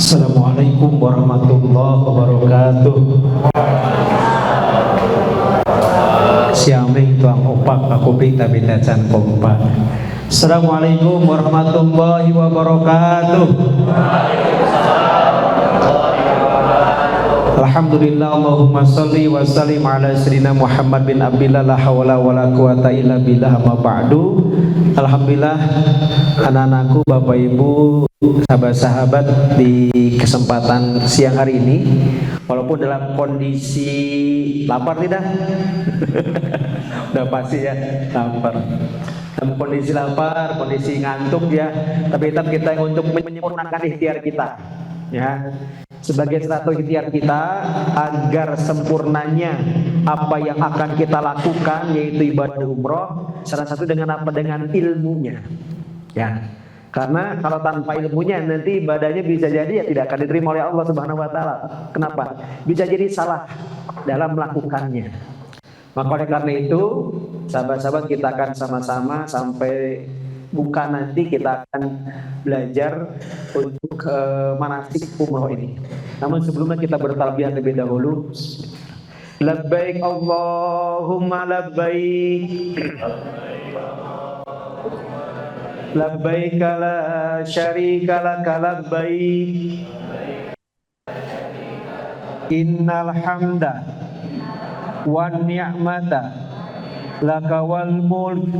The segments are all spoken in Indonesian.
Assalamualaikum warahmatullahi wabarakatuh. Siameng tuang opak aku pita bitacan kompak. Assalamualaikum warahmatullahi wabarakatuh. Alhamdulillah, Allahumma salli wa sallim ala sayyidina Muhammad bin Abdillah, la hawla wa la quwata illa billah, ma ba'du. Alhamdulillah, anak-anakku, Bapak Ibu, sahabat-sahabat, di kesempatan siang hari ini, walaupun dalam kondisi lapar tidak? Udah pasti ya, lapar. Dalam kondisi lapar, kondisi ngantuk ya, tapi tetap kita untuk menyempurnakan ikhtiar kita ya. Sebagai satu ikhtiar kita agar sempurnanya apa yang akan kita lakukan, yaitu ibadah umroh, salah satu dengan apa? Dengan ilmunya ya. Karena kalau tanpa ilmunya nanti ibadahnya bisa jadi ya tidak akan diterima oleh Allah Subhanahu wa taala. Kenapa? Bisa jadi salah dalam melakukannya. Maka oleh karena itu, sahabat-sahabat, kita akan sama-sama sampai buka nanti kita akan belajar untuk manasik umroh ini. Namun sebelumnya kita bertalbiyah terlebih dahulu. Labbaik Allahumma labbaik, labbaik la syarika laka labbaik, innal hamda wan ni'mata laka wal mulk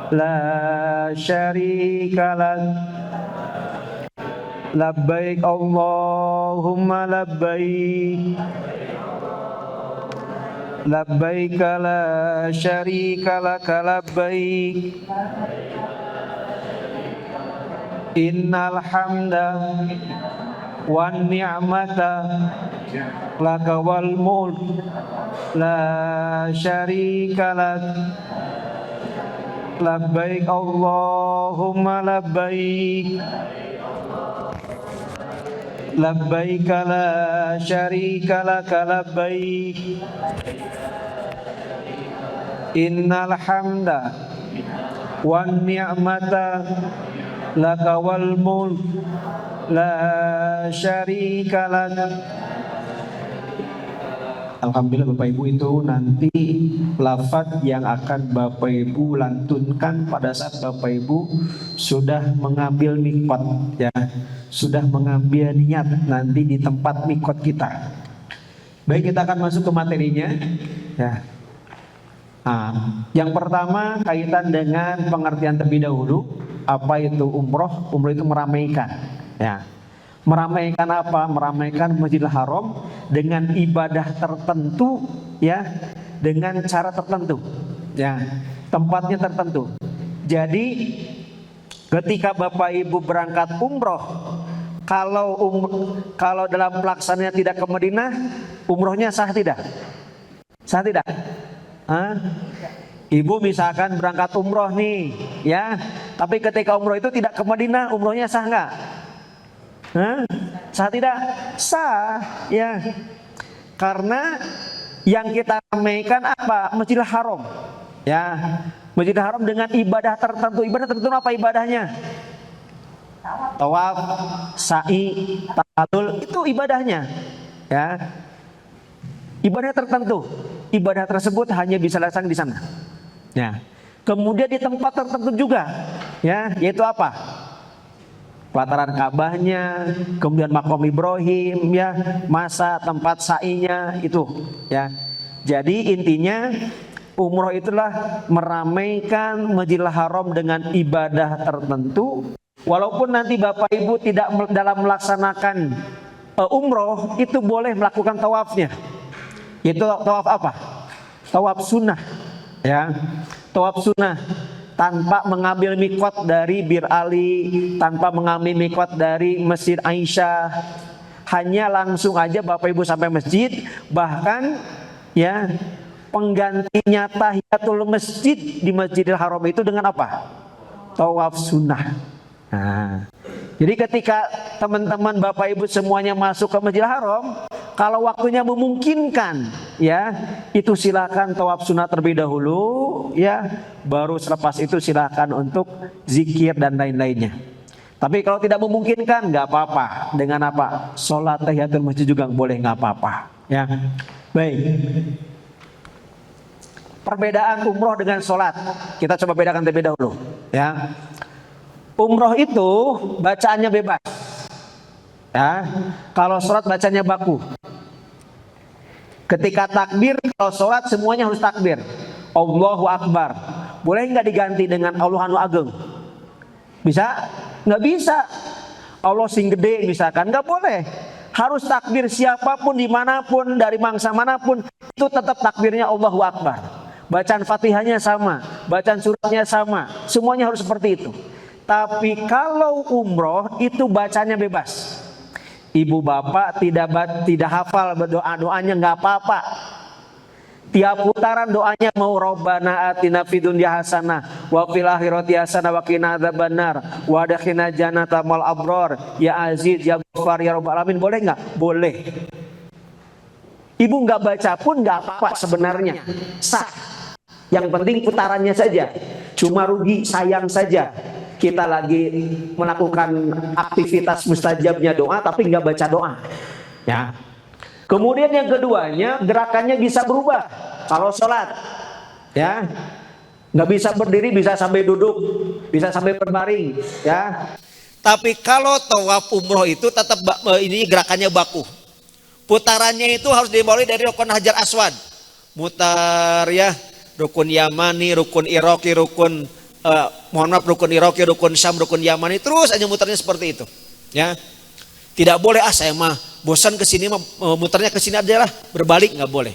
la syarika lak. Labbaik Allahumma labbaik, labbaik la syarika laka labbaik, innal hamda wan ni'mata laka wal mulk la syarika lak. Labbaik Allahumma labbaik, labbaik la syarika laka labbaik, innal hamda wan ni'mata laka wal mulk la syarika lak. Alhamdulillah Bapak Ibu, itu nanti lafaz yang akan Bapak Ibu lantunkan pada saat Bapak Ibu sudah mengambil mikot ya, sudah mengambil niat nanti di tempat mikot kita. Baik, kita akan masuk ke materinya ya. Yang pertama kaitan dengan pengertian terlebih dahulu. Apa itu umroh? Umroh itu meramaikan ya. Meramaikan apa? Meramaikan Masjidil Haram dengan ibadah tertentu ya, dengan cara tertentu ya, tempatnya tertentu. Jadi ketika Bapak Ibu berangkat umroh, kalau dalam pelaksanaannya tidak ke Madinah, umrohnya sah tidak? Sah tidak? Ibu misalkan berangkat umroh nih ya, tapi ketika umroh itu tidak ke Madinah, umrohnya sah nggak? Sah tidak? Sah ya. Karena yang kita ramaikan apa? Masjidil Haram ya. Masjidil Haram dengan ibadah tertentu. Ibadah tertentu apa ibadahnya? Tawaf, sa'i, tahallul, itu ibadahnya ya. Ibadah tertentu. Ibadah tersebut hanya bisa dilaksanakan di sana ya. Kemudian di tempat tertentu juga ya, yaitu apa? Pelataran Ka'bahnya, kemudian Maqam Ibrahim ya, masa tempat sa'inya itu ya. Jadi intinya umroh itulah meramaikan Masjidil Haram dengan ibadah tertentu. Walaupun nanti Bapak Ibu tidak dalam melaksanakan umroh, itu boleh melakukan tawafnya. Itu tawaf apa? Tawaf sunnah ya. Tawaf sunnah tanpa mengambil mikot dari Bir Ali, tanpa mengambil mikot dari Masjid Aisyah, hanya langsung aja Bapak Ibu sampai masjid. Bahkan ya, penggantinya tahiyatul masjid di Masjidil Haram itu dengan apa? Tawaf sunnah. Jadi ketika teman-teman Bapak Ibu semuanya masuk ke Masjidil Haram, kalau waktunya memungkinkan ya, itu silakan tawaf sunnah terlebih dahulu ya, baru selepas itu silakan untuk zikir dan lain-lainnya. Tapi kalau tidak memungkinkan nggak apa-apa. Dengan apa? Sholat tahiyatul masjid juga boleh, nggak apa-apa. Ya, baik. Perbedaan umroh dengan sholat, kita coba bedakan terlebih dahulu. Ya, umroh itu bacaannya bebas. Ya, kalau sholat bacanya baku. Ketika takbir, kalau sholat semuanya harus takbir. Allahu Akbar. Boleh nggak diganti dengan Allahu Ageng? Bisa? Nggak bisa. Allah sing gede misalkan, nggak boleh. Harus takbir siapapun, dimanapun, dari mangsa manapun, itu tetap takbirnya Allahu Akbar. Bacaan Fatihahnya sama, bacaan suratnya sama, semuanya harus seperti itu. Tapi kalau umroh itu bacanya bebas. Ibu bapak tidak hafal doanya nggak apa-apa. Tiap putaran doanya mau Rabbana atina fid dunya hasanah wa fil akhirati hasanah wa qina adzabannar wa adkhilna jannata mal abrar ya aziz ya ghafar ya rabbal alamin, boleh nggak? Boleh. Ibu nggak baca pun nggak apa-apa sebenarnya, sah. Yang penting putarannya saja. Cuma rugi sayang saja kita lagi melakukan aktivitas mustajabnya doa tapi nggak baca doa. Ya. Kemudian yang keduanya, gerakannya bisa berubah. Kalau sholat, ya, nggak bisa berdiri, bisa sampai duduk, bisa sampai berbaring, ya. Tapi kalau tawaf umroh itu tetap ini gerakannya baku. Putarannya itu harus dimulai dari rukun Hajar Aswad, mutar ya, rukun Yamani, rukun Iraqi, rukun rukun Iraqi, rukun Syam, rukun Yamani, terus aja mutarnya seperti itu, ya. Tidak boleh saya mah bosan kesini mah muternya kesini aja lah, berbalik nggak boleh.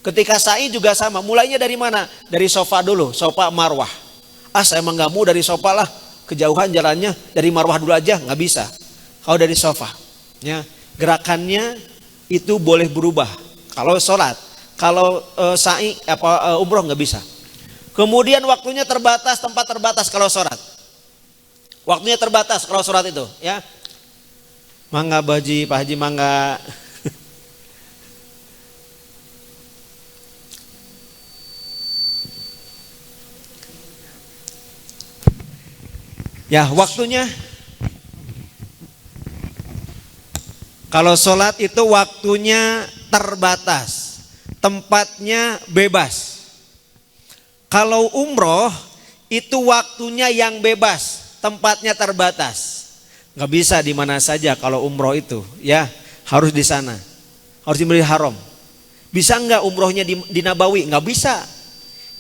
Ketika sa'i juga sama, mulainya dari mana? Dari sofa dulu, sofa marwah. Saya emang nggak mau dari sofa lah, kejauhan jalannya, dari marwah dulu aja, nggak bisa. Kalau dari sofa, ya gerakannya itu boleh berubah. Kalau sholat, kalau sa'i umroh nggak bisa. Kemudian waktunya terbatas, tempat terbatas kalau sholat. Waktunya terbatas kalau sholat itu, ya. Mangga Baji, Pak Haji mangga. Ya waktunya. Kalau sholat itu waktunya terbatas, tempatnya bebas. Kalau umroh itu waktunya yang bebas, tempatnya terbatas. Nggak bisa di mana saja kalau umroh itu, ya harus di sana, harus di Masjidil Haram. Bisa nggak umrohnya di Nabawi? Nggak bisa.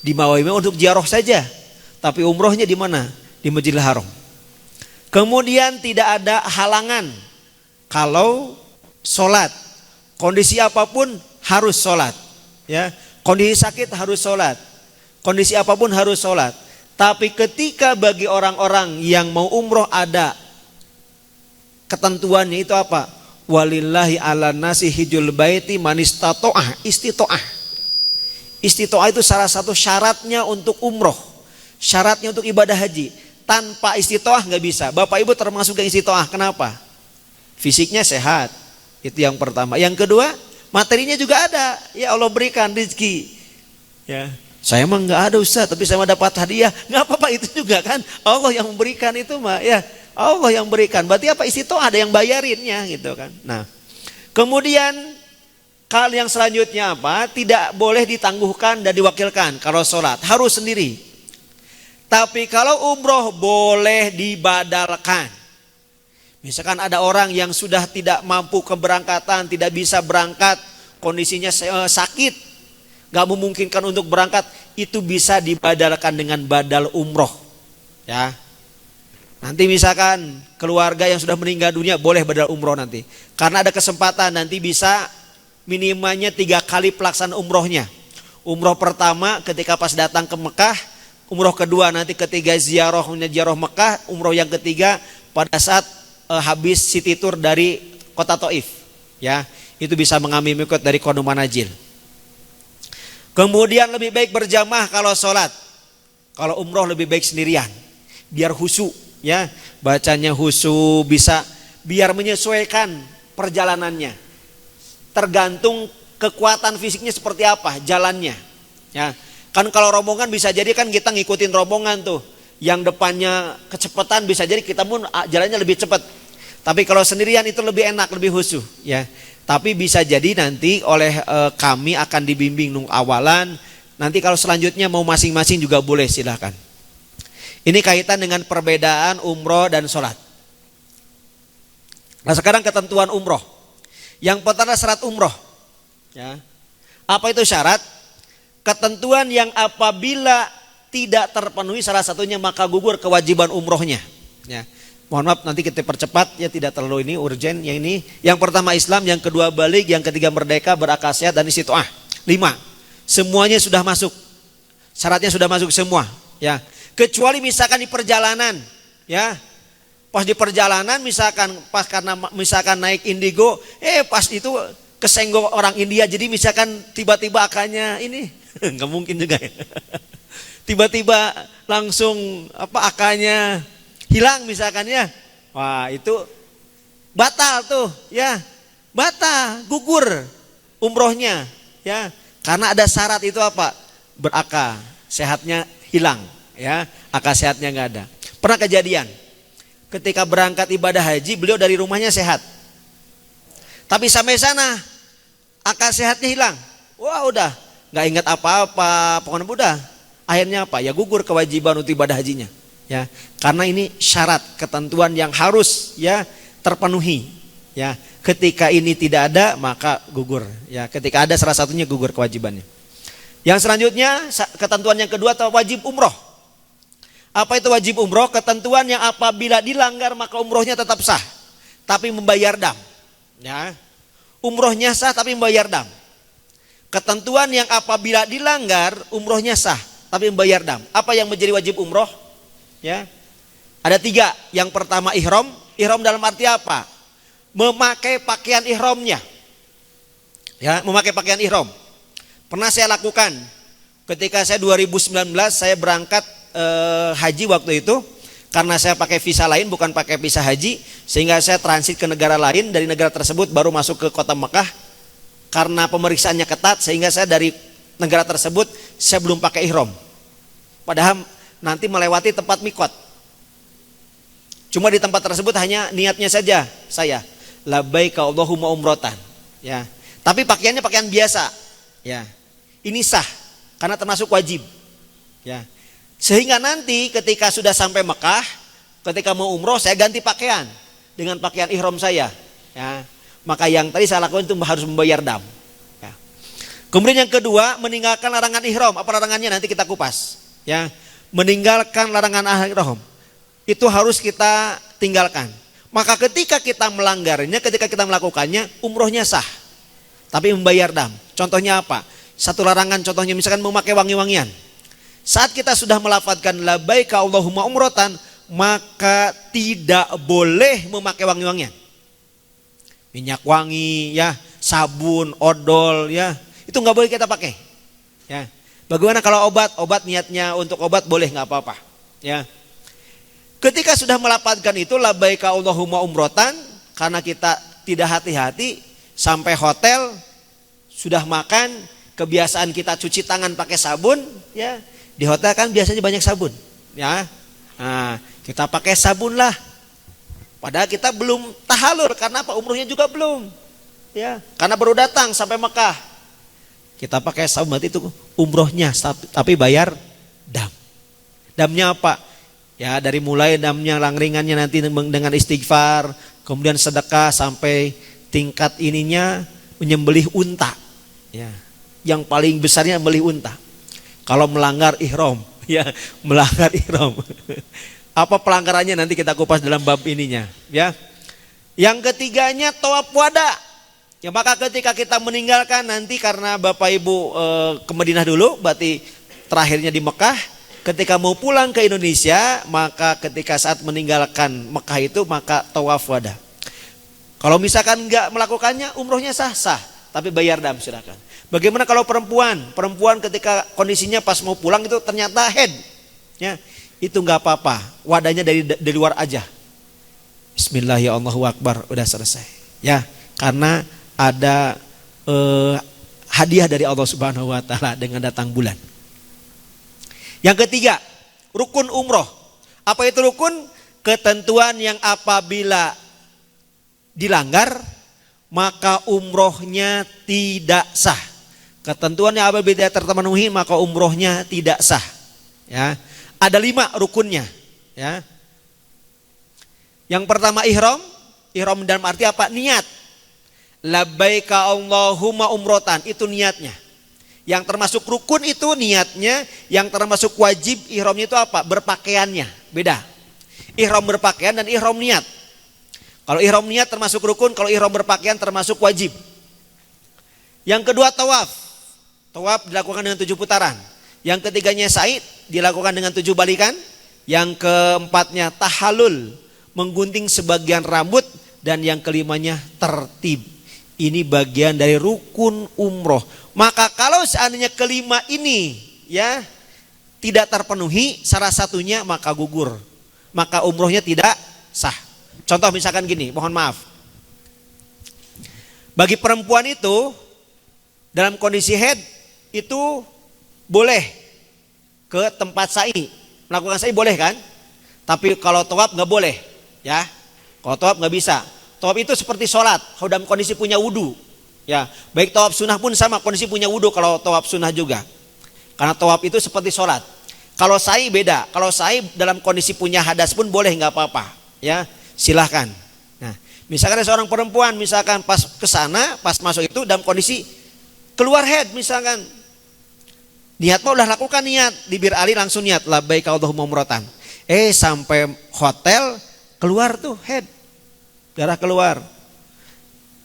Di Nabawi untuk ziarah saja, tapi umrohnya di mana? Di Masjidil Haram. Kemudian tidak ada halangan kalau sholat, kondisi apapun harus sholat, ya. Kondisi sakit harus sholat, kondisi apapun harus sholat. Tapi ketika bagi orang-orang yang mau umroh ada ketentuannya itu apa? Walillahi ala nasi hijul baiti manistato'ah, istito'ah. Istito'ah itu salah satu syaratnya untuk umroh, syaratnya untuk ibadah haji. Tanpa istito'ah nggak bisa. Bapak ibu termasuk yang istito'ah. Kenapa? Fisiknya sehat, itu yang pertama. Yang kedua, materinya juga ada. Ya Allah berikan rezeki. Ya, saya emang nggak ada Ustaz, tapi saya dapat hadiah. Nggak apa-apa, itu juga kan Allah yang memberikan itu mah, ya. Allah yang berikan, berarti apa? Istito'ah, ada yang bayarinnya gitu kan. Nah, kemudian hal yang selanjutnya apa? Tidak boleh ditangguhkan dan diwakilkan. Kalau sholat harus sendiri. Tapi kalau umroh boleh dibadalkan. Misalkan ada orang yang sudah tidak mampu keberangkatan, tidak bisa berangkat, kondisinya sakit, gak memungkinkan untuk berangkat, itu bisa dibadalkan dengan badal umroh, ya. Nanti misalkan keluarga yang sudah meninggal dunia boleh badal umroh nanti. Karena ada kesempatan nanti bisa minimalnya 3 kali pelaksanaan umrohnya. Umroh pertama ketika pas datang ke Mekah, umroh kedua nanti ketiga ziarah Mekah, umroh yang ketiga pada saat habis city tour dari kota Taif. Ya, itu bisa mengambil mikot dari Qadum Manazil. Kemudian lebih baik berjamaah kalau sholat. Kalau umroh lebih baik sendirian, biar khusyuk. Ya, bacanya khusyuk, bisa biar menyesuaikan perjalanannya. Tergantung kekuatan fisiknya seperti apa jalannya. Ya, kan kalau rombongan bisa jadi kan kita ngikutin rombongan tuh. yang depannya kecepatan bisa jadi kita pun jalannya lebih cepat. Tapi kalau sendirian itu lebih enak, lebih khusyuk ya. Tapi bisa jadi nanti oleh kami akan dibimbing awalan. Nanti kalau selanjutnya mau masing-masing juga boleh, silahkan. Ini kaitan dengan perbedaan umroh dan sholat. Nah sekarang ketentuan umroh. Yang pertama syarat umroh. Ya. Apa itu syarat? Ketentuan yang apabila tidak terpenuhi salah satunya maka gugur kewajiban umrohnya. Ya. Mohon maaf nanti kita percepat ya, tidak terlalu ini urgen. Yang ini yang pertama Islam, yang kedua balik, yang ketiga merdeka, berakal sehat dan istiqomah. 5. Semuanya sudah masuk. Syaratnya sudah masuk semua. Ya. Kecuali misalkan di perjalanan, ya. Pas di perjalanan misalkan karena misalkan naik Indigo, pas itu kesenggol orang India, jadi misalkan tiba-tiba akalnya ini nggak mungkin juga ya. Tiba-tiba langsung akalnya hilang misalkan ya. Wah, itu batal tuh ya. Batal, gugur umrohnya ya. Karena ada syarat itu apa? Berakal, sehatnya hilang ya. Akal sehatnya nggak ada. Pernah kejadian ketika berangkat ibadah haji, beliau dari rumahnya sehat. Tapi sampai sana akal sehatnya hilang. Wah, udah nggak ingat apa-apa, pokoknya udah. Akhirnya apa? Ya gugur kewajiban untuk ibadah hajinya. Ya, karena ini syarat ketentuan yang harus ya terpenuhi. Ya, ketika ini tidak ada maka gugur. Ya, ketika ada salah satunya gugur kewajibannya. Yang selanjutnya ketentuan yang kedua atau wajib umroh. Apa itu wajib umroh? Ketentuan yang apabila dilanggar maka umrohnya tetap sah, tapi membayar dam. Ya, umrohnya sah tapi membayar dam. Ketentuan yang apabila dilanggar umrohnya sah, tapi membayar dam. Apa yang menjadi wajib umroh? Ya, ada 3. Yang pertama ihram. Ihram dalam arti apa? Memakai pakaian ihramnya. Ya, memakai pakaian ihram. Pernah saya lakukan ketika saya 2019 saya berangkat haji waktu itu, karena saya pakai visa lain bukan pakai visa haji, sehingga saya transit ke negara lain, dari negara tersebut baru masuk ke kota Mekah. Karena pemeriksaannya ketat sehingga saya dari negara tersebut saya belum pakai ihram. Padahal nanti melewati tempat mikot. Cuma di tempat tersebut hanya niatnya saja saya labbaika Allahumma umrotan. Ya. Tapi pakaiannya pakaian biasa. Ya. Ini sah karena termasuk wajib. Ya. Sehingga nanti ketika sudah sampai Mekah, ketika mau umroh saya ganti pakaian dengan pakaian ihram saya. Ya. Maka yang tadi saya lakukan itu harus membayar dam. Ya. Kemudian yang kedua, meninggalkan larangan ihram. Apa larangannya nanti kita kupas. Ya. Meninggalkan larangan ihram itu harus kita tinggalkan. Maka ketika kita melanggarnya, ketika kita melakukannya, umrohnya sah, tapi membayar dam. Contohnya apa? Satu larangan contohnya misalkan memakai wangi-wangian. Saat kita sudah melafadzkan labbaika Allahumma umrotan, maka tidak boleh memakai wangi-wangian. Minyak wangi, ya, sabun, odol, ya, itu nggak boleh kita pakai. Ya, bagaimana kalau obat? Obat niatnya untuk obat boleh, nggak apa-apa. Ya, ketika sudah melafadzkan itu labbaika Allahumma umrotan, karena kita tidak hati-hati sampai hotel sudah makan, kebiasaan kita cuci tangan pakai sabun, ya. Di hotel kan biasanya banyak sabun, ya. Nah, kita pakai sabun lah. Padahal kita belum tahalul karena apa? Umrohnya juga belum, ya. Karena baru datang sampai Mekah. Kita pakai sabun berarti itu umrohnya, tapi bayar dam. Damnya apa? Ya, dari mulai damnya langringannya nanti dengan istighfar, kemudian sedekah sampai tingkat ininya menyembelih unta. Ya. Yang paling besarnya menyembelih unta. Kalau melanggar ihram, ya, melanggar ihram. Apa pelanggarannya nanti kita kupas dalam bab ininya, ya. Yang ketiganya tawaf wada. Ya, maka ketika kita meninggalkan nanti karena Bapak Ibu ke Madinah dulu, berarti terakhirnya di Mekah. Ketika mau pulang ke Indonesia, maka ketika saat meninggalkan Mekah itu maka tawaf wada. Kalau misalkan enggak melakukannya, umrohnya sah, tapi bayar dam, silakan. Bagaimana kalau perempuan? Perempuan ketika kondisinya pas mau pulang itu ternyata head, ya, itu nggak apa-apa. Wadahnya dari luar aja. Bismillahirrahmanirrahim, udah selesai. Ya, karena ada hadiah dari Allah Subhanahu Wa Taala dengan datang bulan. Yang ketiga, rukun umroh. Apa itu rukun? Ketentuan yang apabila dilanggar maka umrohnya tidak sah. Ketentuan yang apabila tidak terpenuhi maka umrohnya tidak sah. Ya, ada 5 rukunnya. Ya, yang pertama ihram. Ihram dalam arti apa? Niat. Labbaika Allahumma umrotan, itu niatnya. Yang termasuk rukun itu niatnya, yang termasuk wajib ihramnya itu apa? Berpakaiannya. Beda. Ihram berpakaian dan ihram niat. Kalau ihram niat termasuk rukun, kalau ihram berpakaian termasuk wajib. Yang kedua tawaf. Tawaf dilakukan dengan 7 putaran. Yang ketiganya sa'i dilakukan dengan 7 balikan. Yang keempatnya tahallul, menggunting sebagian rambut. Dan yang kelimanya tertib. Ini bagian dari rukun umroh. Maka kalau seandainya kelima ini ya tidak terpenuhi salah satunya maka gugur. Maka umrohnya tidak sah. Contoh misalkan gini, mohon maaf. Bagi perempuan itu dalam kondisi haid itu boleh ke tempat sa'i. Melakukan sa'i boleh kan? Tapi kalau tawaf nggak boleh, ya. Kalau tawaf nggak bisa. Tawaf itu seperti sholat, kalau dalam kondisi punya wudu. Ya, baik tawaf sunnah pun sama, kondisi punya wudu kalau tawaf sunnah juga. Karena tawaf itu seperti sholat. Kalau sa'i beda. Kalau sa'i dalam kondisi punya hadas pun boleh, nggak apa-apa. Ya, silahkan. Nah, misalkan ada seorang perempuan, misalkan pas ke sana, pas masuk itu dalam kondisi keluar haid, misalkan niat mau udah lakukan niat di Bir Ali langsung niat labbaika Allahumma umratan. Sampai hotel keluar tuh haid. Darah keluar,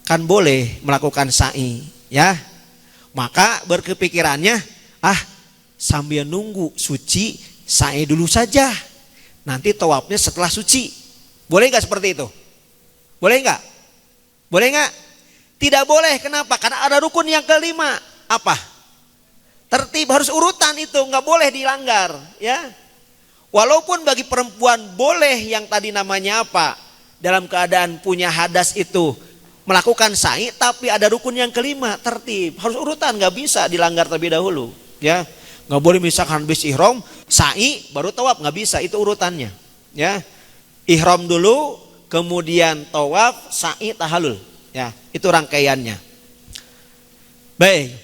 kan boleh melakukan sa'i, ya. Maka berkepikirannya, sambil nunggu suci, sa'i dulu saja. Nanti tawafnya setelah suci. Boleh nggak seperti itu? Boleh nggak? Boleh nggak? Tidak boleh. Kenapa? Karena ada rukun yang kelima. Apa? Tertib, harus urutan itu, nggak boleh dilanggar, ya. Walaupun bagi perempuan boleh yang tadi namanya apa? Dalam keadaan punya hadas itu melakukan sa'i, tapi ada rukun yang kelima, tertib, harus urutan, nggak bisa dilanggar terlebih dahulu, ya. Nggak boleh misalkan habis ihram sa'i baru tawaf, nggak bisa, itu urutannya, ya. Ihram dulu, kemudian tawaf, sa'i, tahallul, ya. Itu rangkaiannya. Baik.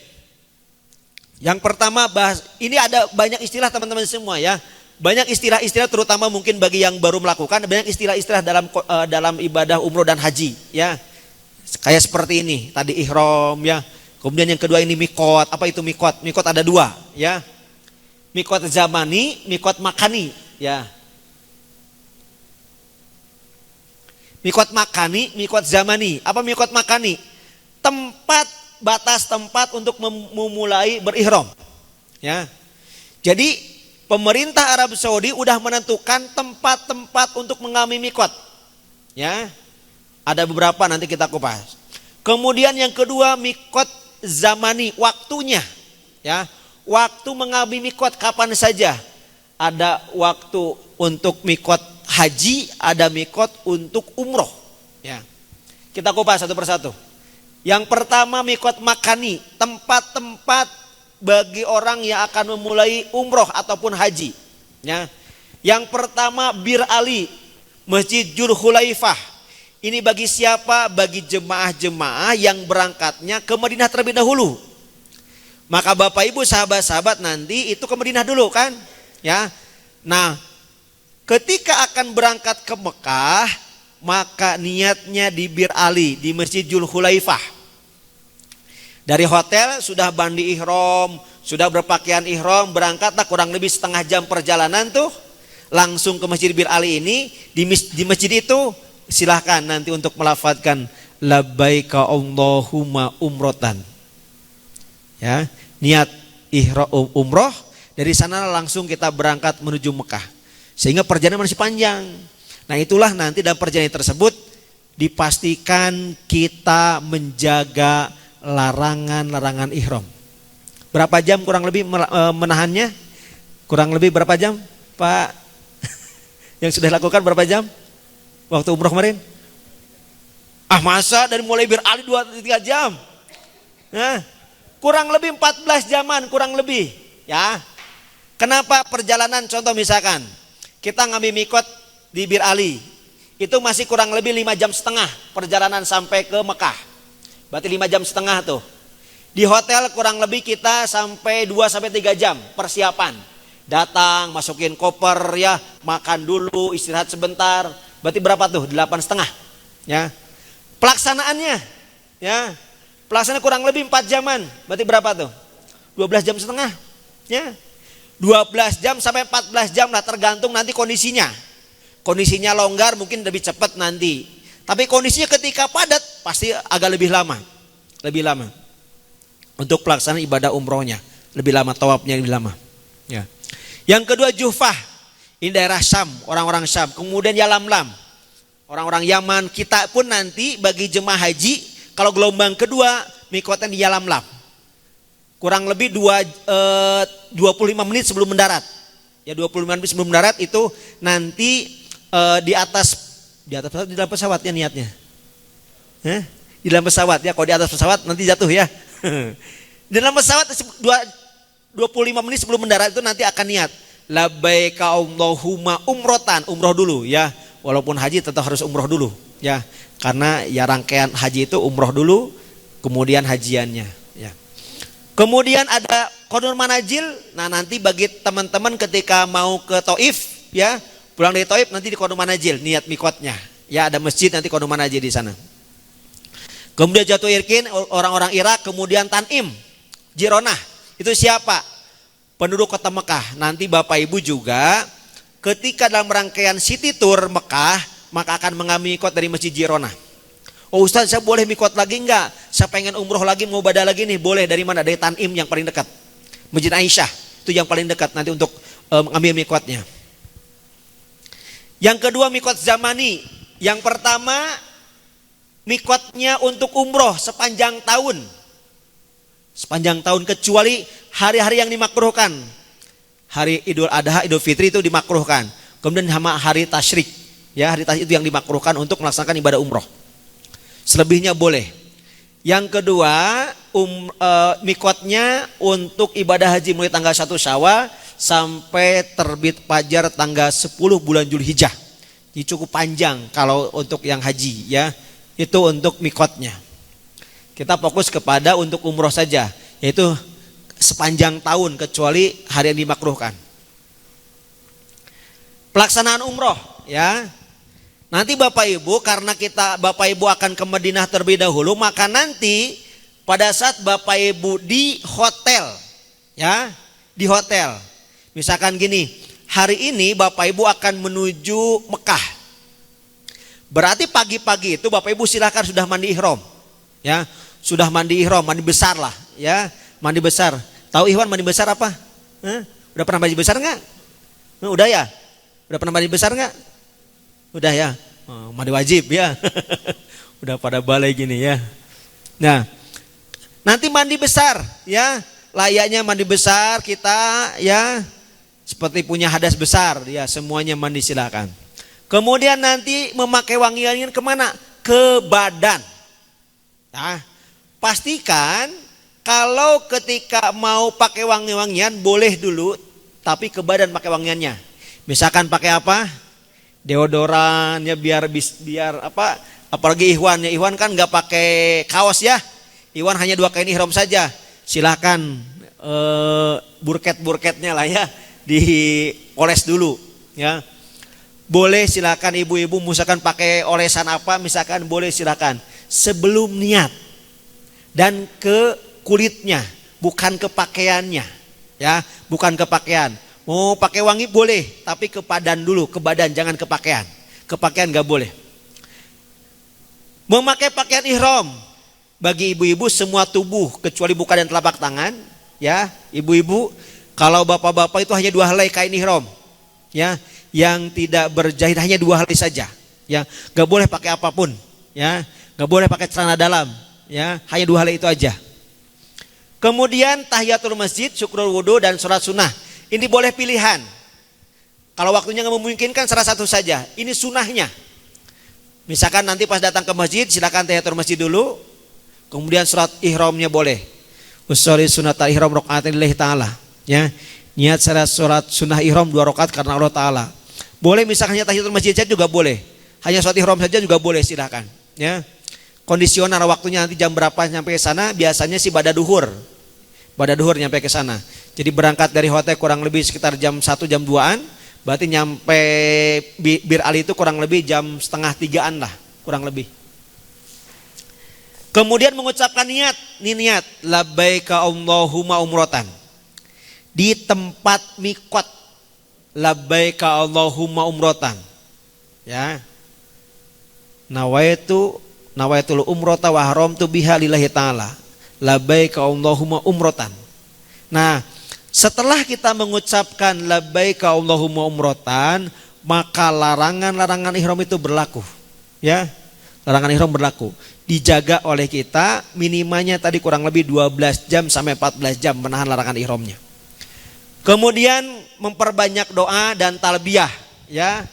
Yang pertama bahas, ini ada banyak istilah teman-teman semua, ya. Banyak istilah-istilah terutama mungkin bagi yang baru melakukan, banyak istilah-istilah dalam ibadah umroh dan haji, ya. Kayak seperti ini, tadi ihram, ya. Kemudian yang kedua ini mikot. Apa itu mikot? Mikot ada 2, ya. Mikot zamani, mikot makani, ya. Mikot makani, mikot zamani. Apa mikot makani? Tempat, batas tempat untuk memulai berihram, ya. Jadi pemerintah Arab Saudi udah menentukan tempat-tempat untuk mengambil mikot. Ya. Ada beberapa nanti kita kupas. Kemudian yang kedua mikot zamani, waktunya. Ya. Waktu mengambil mikot kapan saja. Ada waktu untuk mikot haji, ada mikot untuk umroh. Ya. Kita kupas satu persatu. Yang pertama mikot makani, tempat-tempat bagi orang yang akan memulai umroh ataupun haji, ya. Yang pertama Bir Ali, Masjid Dzul Khulaifah. Ini bagi siapa? Bagi jemaah-jemaah yang berangkatnya ke Madinah terlebih dahulu. Maka Bapak Ibu sahabat-sahabat nanti itu ke Madinah dulu kan, ya. Nah, ketika akan berangkat ke Mekah, maka niatnya di Bir Ali, di Masjid Dzul Khulaifah. Dari hotel sudah mandi ihram, sudah berpakaian ihram, berangkatlah kurang lebih setengah jam perjalanan tuh langsung ke Masjid Bir Ali ini. Di masjid itu silahkan nanti untuk melafadzkan labbaika Allahumma umrotan, ya, niat ihram umroh. Dari sana langsung kita berangkat menuju Mekah, sehingga perjalanan masih panjang. Nah itulah nanti dalam perjalanan tersebut dipastikan kita menjaga larangan-larangan ihram. Berapa jam kurang lebih menahannya? Kurang lebih berapa jam, Pak? Yang sudah lakukan berapa jam? Waktu umroh kemarin? Masa dari mulai Bir Ali 2-3 jam? Nah, kurang lebih 14 jaman, kurang lebih, ya. Kenapa perjalanan? Contoh misalkan kita ngambil mikot di Bir Ali. Itu masih kurang lebih 5,5 jam perjalanan sampai ke Mekah. Berarti 5,5 jam tuh. Di hotel kurang lebih kita sampai 2-3 jam persiapan. Datang, masukin koper ya, makan dulu, istirahat sebentar. Berarti berapa tuh? 8,5 ya. Pelaksanaannya ya. Pelaksanaan kurang lebih 4 jaman. Berarti berapa tuh? 12,5 jam ya. 12 jam sampai 14 jam lah, tergantung nanti kondisinya. Kondisinya longgar mungkin lebih cepat nanti. Tapi kondisinya ketika padat pasti agak lebih lama. Lebih lama. Untuk pelaksanaan ibadah umrohnya lebih lama, tawafnya lebih lama. Ya. Yang kedua Juhfah. Ini daerah Syam, orang-orang Syam. Kemudian Yalamlam. Orang-orang Yaman. Kita pun nanti bagi jemaah haji kalau gelombang kedua mikotnya di Yalamlam. Kurang lebih 25 menit sebelum mendarat. Ya 25 menit sebelum mendarat itu nanti di dalam pesawat ya niatnya. Di dalam pesawat ya, kalau di atas pesawat nanti jatuh ya. Di dalam pesawat 25 menit sebelum mendarat itu nanti akan niat labbaika Allahumma umrotan, umroh dulu ya. Walaupun haji tetap harus umroh dulu ya. Karena ya rangkaian haji itu umroh dulu kemudian hajiannya ya. Kemudian ada Qadul Manazil. Nah, nanti bagi teman-teman ketika mau ke Taif ya, pulang dari Taif nanti di Qadul Manazil niat mikotnya. Ya ada masjid nanti Qadul Manazil di sana. Kemudian Jatu Irkin orang-orang Irak, kemudian Tanim, Jironah. Itu siapa? Penduduk kota Mekah. Nanti Bapak Ibu juga ketika dalam rangkaian city tour Mekah, maka akan mengambil mikot dari Masjid Jironah. Oh Ustaz, saya boleh mikot lagi enggak? Saya pengen umroh lagi, mau ibadah lagi nih. Boleh, dari mana? Dari Tanim yang paling dekat. Masjid Aisyah itu yang paling dekat nanti untuk mengambil mikotnya. Yang kedua mikot zamani. Yang pertama mikotnya untuk umroh sepanjang tahun. Sepanjang tahun kecuali hari-hari yang dimakruhkan. Hari Idul Adha, Idul Fitri itu dimakruhkan. Kemudian sama hari tasyrik. Ya, hari tasyrik itu yang dimakruhkan untuk melaksanakan ibadah umroh. Selebihnya boleh. Yang kedua, mikotnya untuk ibadah haji mulai tanggal 1 Syawal sampai terbit fajar tanggal 10 bulan Zulhijjah. Ini cukup panjang kalau untuk yang haji ya. Itu untuk mikotnya. Kita fokus kepada untuk umroh saja, yaitu sepanjang tahun kecuali hari yang dimakruhkan. Pelaksanaan umroh ya. Nanti Bapak Ibu, karena Bapak Ibu akan ke Madinah terlebih dahulu, maka nanti pada saat Bapak Ibu di hotel ya, di hotel. Misalkan gini, hari ini Bapak Ibu akan menuju Mekah. Berarti pagi-pagi itu Bapak Ibu silakan sudah mandi ihram. Ya, sudah mandi ihram, mandi besar lah ya, mandi besar. Tahu Ikhwan mandi besar apa? Udah pernah mandi besar enggak? Udah ya? Udah pernah mandi besar enggak? Udah ya? Mandi wajib ya. Udah pada balai gini ya. Nah, nanti mandi besar ya, layaknya mandi besar kita ya, seperti punya hadas besar ya, semuanya mandi silakan. Kemudian nanti memakai wangian kemana? Ke badan. Nah, pastikan kalau ketika mau pakai wangi-wangian boleh dulu, tapi ke badan pakai wangiannya. Misalkan pakai apa? Deodoran ya, biar apa? Apalagi Ikhwan kan nggak pakai kaos ya. Ikhwan hanya 2 kain ihram saja. Silahkan burket-burketnya lah ya, dioles dulu ya. Boleh silakan ibu-ibu misalkan pakai olesan apa misalkan, boleh silakan sebelum niat. Dan ke kulitnya, bukan ke pakaiannya ya, bukan ke pakaian. Mau pakai wangi boleh, tapi ke badan dulu, ke badan, jangan ke pakaian. Ke pakaian gak boleh. Memakai pakaian ihram bagi ibu-ibu semua tubuh kecuali muka dan telapak tangan ya. Ibu-ibu, kalau bapak-bapak itu hanya 2 helai kain ihram ya, yang tidak berjahit hanya 2 helai saja ya. Gak boleh pakai apapun ya, gak boleh pakai celana dalam ya, hanya 2 helai itu aja. Kemudian tahiyatul masjid, syukrul wudu dan sholat sunnah. Ini boleh pilihan. Kalau waktunya nggak memungkinkan salah satu saja. Ini sunnahnya. Misalkan nanti pas datang ke masjid silakan tahiyatul masjid dulu. Kemudian sholat ihramnya boleh. Usolli sunnata ihram rakaatain lillahi ta'ala. Ya. Niat sholat sunnah ihram 2 rakaat karena Allah Ta'ala. Boleh misalkan hanya tahiyatul masjid saja juga boleh. Hanya sholat ihram saja juga boleh, silakan. Ya. Kondisioner waktunya nanti jam berapa nyampe ke sana, biasanya sih pada duhur. Pada duhur nyampe ke sana. Jadi berangkat dari hotel kurang lebih sekitar jam 1 jam 2-an, berarti nyampe Bir Ali itu kurang lebih jam setengah 3-an lah, kurang lebih. Kemudian mengucapkan niat, ini niat labbaika Allahumma umrotan. Di tempat mikot, labbaika Allahumma umrotan. Ya. Nawaitul umrota wa haramtu biha lillahi ta'ala. Labbaika Allahumma umrotan. Nah, setelah kita mengucapkan labbaika Allahumma umrotan, maka larangan-larangan ihram itu berlaku. Ya. Larangan ihram berlaku. Dijaga oleh kita minimanya tadi kurang lebih 12 jam sampai 14 jam menahan larangan ihramnya. Kemudian memperbanyak doa dan talbiyah, ya.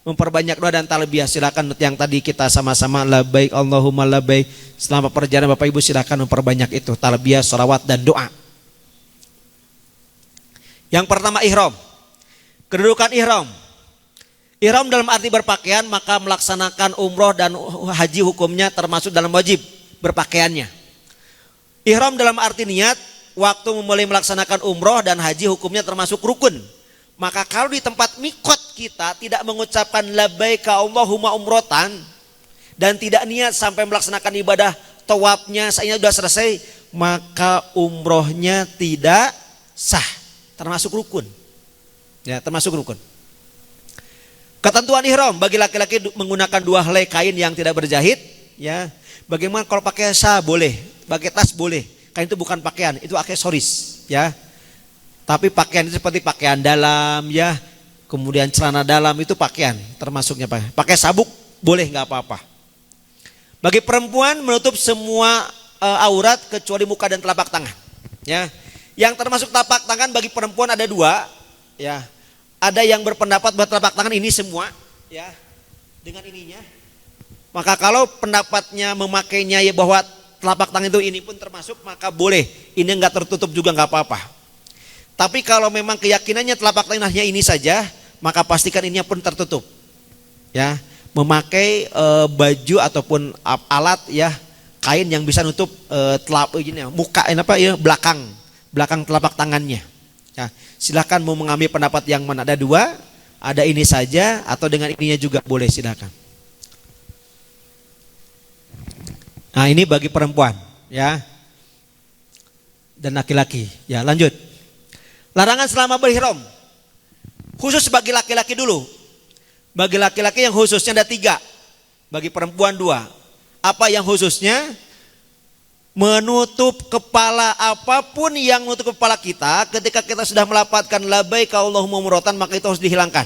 Memperbanyak doa dan talbiyah. Silakan yang tadi kita sama-sama labbaik Allahumma labbaik. Selama perjalanan Bapak Ibu silakan memperbanyak itu talbiyah, sholawat dan doa. Yang pertama ihram. Kedudukan ihram. Ihram dalam arti berpakaian, maka melaksanakan umroh dan haji hukumnya termasuk dalam wajib berpakaiannya. Ihram dalam arti niat, waktu mulai melaksanakan umroh dan haji hukumnya termasuk rukun. Maka kalau di tempat mikot kita tidak mengucapkan labbaika Allahumma umrotan dan tidak niat sampai melaksanakan ibadah tawafnya, sa'inya sudah selesai, maka umrohnya tidak sah, termasuk rukun. Ya, termasuk rukun. Ketentuan ihram bagi laki-laki menggunakan 2 helai kain yang tidak berjahit, ya. Bagaimana kalau pakai sah boleh, pakai tas boleh. Kain itu bukan pakaian, itu aksesoris, ya. Tapi pakaian itu seperti pakaian dalam, ya. Kemudian celana dalam itu pakaian, termasuknya pakaian. Pakai sabuk boleh, nggak apa-apa. Bagi perempuan menutup semua aurat kecuali muka dan telapak tangan, ya. Yang termasuk telapak tangan bagi perempuan ada 2, ya. Ada yang berpendapat bahwa telapak tangan ini semua, ya, dengan ininya. Maka kalau pendapatnya memakainya ya bahwa telapak tangan itu ini pun termasuk, maka boleh. Ini nggak tertutup juga nggak apa-apa. Tapi kalau memang keyakinannya telapak tangan hanya ini saja, maka pastikan ininya pun tertutup. Ya, memakai baju ataupun alat, ya, kain yang bisa nutup muka, belakang telapak tangannya. Ya, silakan mau mengambil pendapat yang mana, ada 2, ada ini saja atau dengan ininya juga boleh, silakan. Nah, ini bagi perempuan, ya, dan laki-laki. Ya, lanjut. Larangan selama berihram. Khusus bagi laki-laki dulu. Bagi laki-laki yang khususnya ada 3. Bagi perempuan 2. Apa yang khususnya? Menutup kepala, apapun yang menutup kepala kita ketika kita sudah melafadzkan labbaika Allahumma umratan, maka itu harus dihilangkan.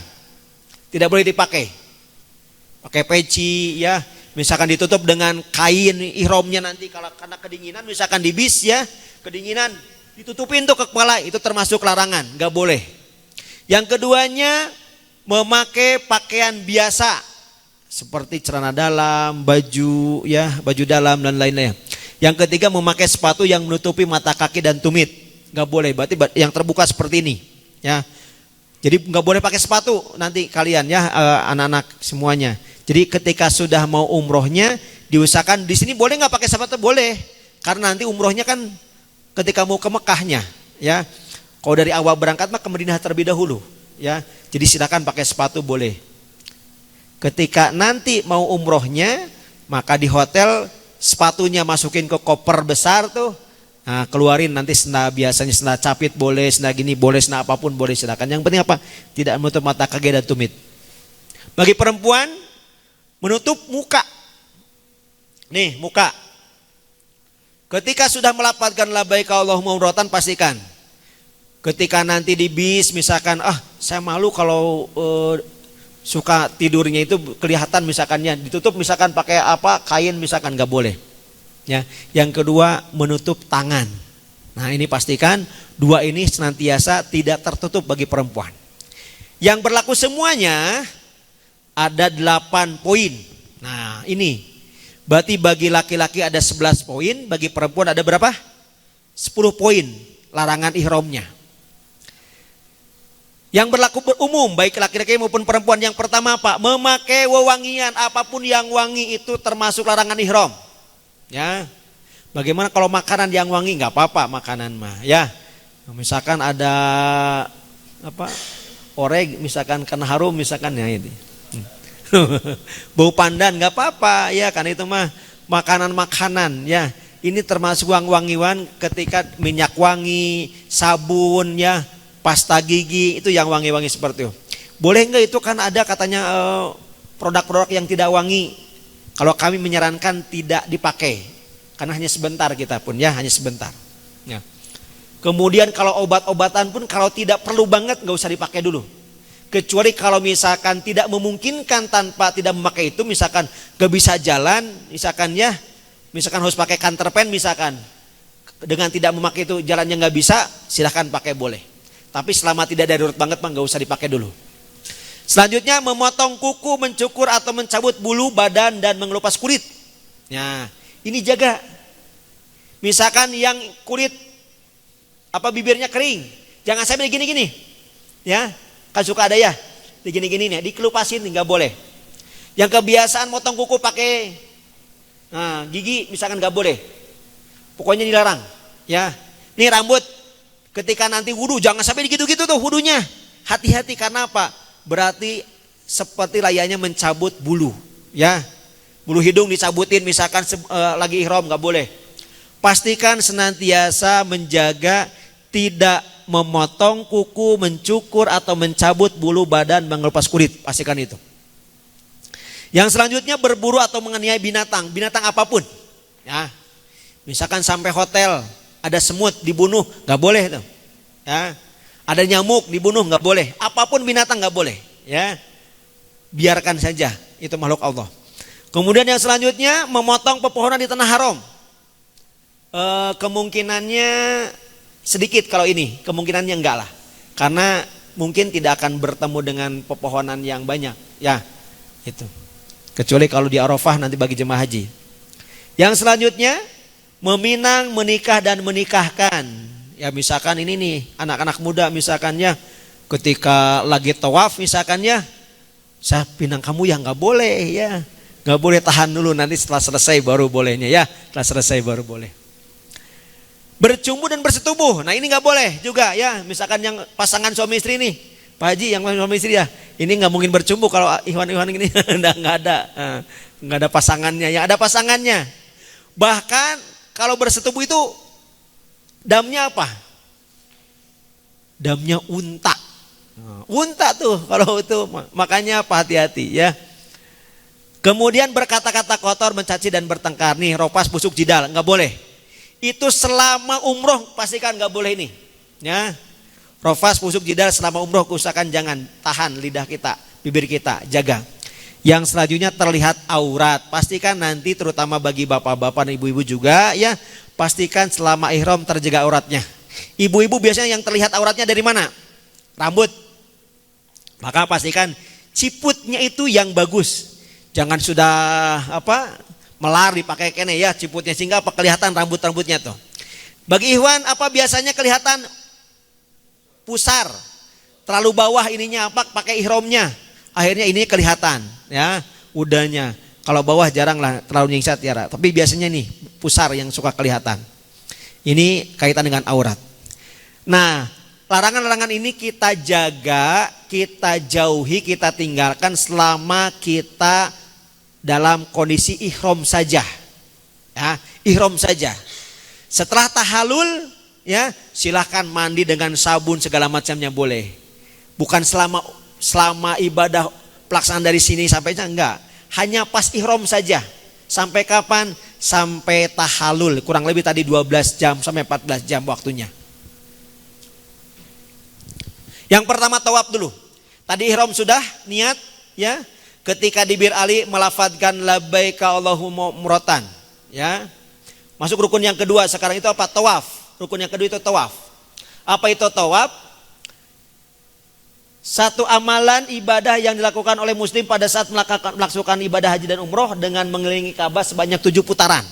Tidak boleh dipakai. Pakai peci, ya. Misalkan ditutup dengan kain ihramnya nanti kalau karena kedinginan, misalkan di bis, ya, kedinginan, ditutupin tuh ke kepala, itu termasuk larangan, nggak boleh. Yang keduanya memakai pakaian biasa seperti celana dalam, baju, ya, baju dalam dan lain-lain. Yang ketiga memakai sepatu yang menutupi mata kaki dan tumit, nggak boleh. Berarti yang terbuka seperti ini, ya. Jadi nggak boleh pakai sepatu nanti kalian, ya, anak-anak semuanya. Jadi ketika sudah mau umrohnya diusahakan di sini boleh nggak pakai sepatu, boleh, karena nanti umrohnya kan ketika mau ke Mekahnya, ya. Kalau dari awal berangkat mah ke Madinah terlebih dahulu, ya. Jadi silakan pakai sepatu boleh. Ketika nanti mau umrohnya, maka di hotel sepatunya masukin ke koper besar tuh. Nah, keluarin nanti sendal, biasanya sendal capit boleh, sendal gini boleh, sendal apapun boleh, silakan. Yang penting apa? Tidak menutup mata kaki dan tumit. Bagi perempuan menutup muka. Nih, muka. Ketika sudah melafadzkan labbaika Allahumma umratan, pastikan ketika nanti di bis misalkan, saya malu kalau suka tidurnya itu kelihatan, misalkannya ditutup, misalkan pakai apa, kain misalkan, nggak boleh, ya. Yang kedua menutup tangan. Nah, ini pastikan 2 ini senantiasa tidak tertutup bagi perempuan. Yang berlaku semuanya ada 8 poin. Nah, ini berarti bagi laki-laki ada 11 poin, bagi perempuan ada berapa? 10 poin larangan ihramnya. Yang berlaku berumum baik laki-laki maupun perempuan. Yang pertama apa? Memakai wewangian, apapun yang wangi itu termasuk larangan ihram. Ya. Bagaimana kalau makanan yang wangi? Nggak apa-apa makanan mah, ya. Misalkan ada apa? Oreg, misalkan kena harum, misalkan ya ini. Bau pandan nggak apa-apa, ya kan itu mah makanan-makanan, ya. Ini termasuk wangi-wangian ketika minyak wangi, sabun, ya. Pasta gigi itu yang wangi-wangi seperti itu. Boleh enggak itu kan ada katanya produk-produk yang tidak wangi. Kalau kami menyarankan tidak dipakai karena hanya sebentar kita pun ya, hanya sebentar. Ya. Kemudian kalau obat-obatan pun kalau tidak perlu banget nggak usah dipakai dulu. Kecuali kalau misalkan tidak memungkinkan tanpa tidak memakai itu, misalkan gak bisa jalan, misalkan ya, misalkan harus pakai counter pen misalkan. Dengan tidak memakai itu jalannya nggak bisa, silahkan pakai boleh. Tapi selama tidak darurat banget mah nggak usah dipakai dulu. Selanjutnya memotong kuku, mencukur atau mencabut bulu badan dan mengelupas kulit. Nah, ini jaga. Misalkan yang kulit apa bibirnya kering, jangan sampai gini-gini. Ya, kan suka ada ya, digini-gini nih, dikelupasin nggak boleh. Yang kebiasaan motong kuku pakai gigi misalkan nggak boleh. Pokoknya dilarang. Ya, nih rambut. Ketika nanti wudhu jangan sampai gitu-gitu tuh wudhunya. Hati-hati karena apa? Berarti seperti layaknya mencabut bulu, ya. Bulu hidung dicabutin misalkan lagi ihram nggak boleh. Pastikan senantiasa menjaga tidak memotong kuku, mencukur atau mencabut bulu badan, mengelupas kulit. Pastikan itu. Yang selanjutnya berburu atau menganiaya binatang, binatang apapun. Ya. Misalkan sampai hotel ada semut dibunuh nggak boleh tuh, ya. Ada nyamuk dibunuh nggak boleh. Apapun binatang nggak boleh, ya. Biarkan saja, itu makhluk Allah. Kemudian yang selanjutnya memotong pepohonan di tanah haram. Kemungkinannya sedikit kalau ini, kemungkinannya enggak lah, karena mungkin tidak akan bertemu dengan pepohonan yang banyak, ya. Itu. Kecuali kalau di Arafah nanti bagi jemaah haji. Yang selanjutnya meminang, menikah dan menikahkan. Ya misalkan ini nih anak-anak muda misalkan ya, ketika lagi tawaf misalkan ya, saya pinang kamu ya nggak boleh ya, nggak boleh, tahan dulu nanti setelah selesai baru bolehnya ya, setelah selesai baru boleh. Bercumbu dan bersetubuh, nah ini nggak boleh juga ya. Misalkan yang pasangan suami istri nih, Pak Haji yang suami istri ya, ini nggak mungkin bercumbu kalau ikhwan-ikhwan ini nggak ada pasangannya, yang ada pasangannya. Bahkan kalau bersetubuh itu damnya apa? Damnya unta. Unta tuh kalau itu, makanya apa, hati-hati ya. Kemudian berkata-kata kotor, mencaci dan bertengkar. Nih ropas, busuk, jidal, nggak boleh. Itu selama umroh pastikan nggak boleh ini. Ya, ropas, busuk, jidal selama umroh usahakan jangan, tahan lidah kita, bibir kita, jaga. Yang selanjutnya terlihat aurat, pastikan nanti terutama bagi bapak-bapak dan ibu-ibu juga ya, pastikan selama ihram terjaga auratnya. Ibu-ibu biasanya yang terlihat auratnya dari mana? Rambut. Maka pastikan ciputnya itu yang bagus. Jangan sudah melar dipakai kene ya ciputnya, sehingga apa kelihatan rambut-rambutnya tuh. Bagi ikhwan apa biasanya kelihatan pusar, terlalu bawah ininya pakai ihramnya. Akhirnya ini kelihatan ya udahnya. Kalau bawah jarang lah terlalu nyingsat ya, tapi biasanya nih pusar yang suka kelihatan. Ini kaitan dengan aurat. Nah, larangan-larangan ini kita jaga, kita jauhi, kita tinggalkan selama kita dalam kondisi ihram saja. Ya, ihram saja. Setelah tahalul ya, silahkan mandi dengan sabun segala macamnya boleh. Bukan selama ibadah pelaksanaan dari sini sampai enggak, hanya pas ihram saja. Sampai kapan? Sampai tahalul, kurang lebih tadi 12 jam sampai 14 jam waktunya. Yang pertama tawaf dulu. Tadi ihram sudah niat ya, ketika di Bir Ali melafadzkan labbaika Allahumma umratan ya. Masuk rukun yang kedua, sekarang itu apa? Tawaf. Rukun yang kedua itu tawaf. Apa itu tawaf? Satu amalan ibadah yang dilakukan oleh muslim pada saat melaksanakan ibadah haji dan umroh dengan mengelilingi Ka'bah sebanyak 7 putaran.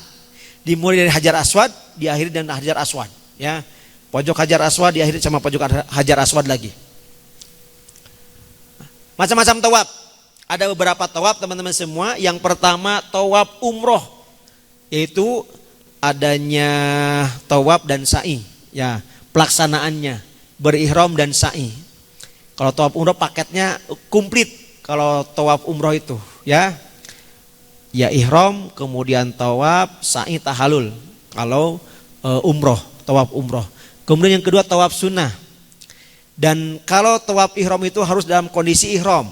Dimulai dari Hajar Aswad, diakhiri dengan Hajar Aswad. Ya, pojok Hajar Aswad diakhiri sama pojok Hajar Aswad lagi. Macam-macam tawaf. Ada beberapa tawaf teman-teman semua. Yang pertama tawaf umroh, yaitu adanya tawaf dan sa'i. Ya, pelaksanaannya berihram dan sa'i. Kalau tawaf umroh paketnya komplit. Kalau tawaf umroh itu, ya ihram, kemudian tawaf, sa'i, tahalul. Kalau umroh, tawaf umroh. Kemudian yang kedua tawaf sunnah. Dan kalau tawaf ihram itu harus dalam kondisi ihram.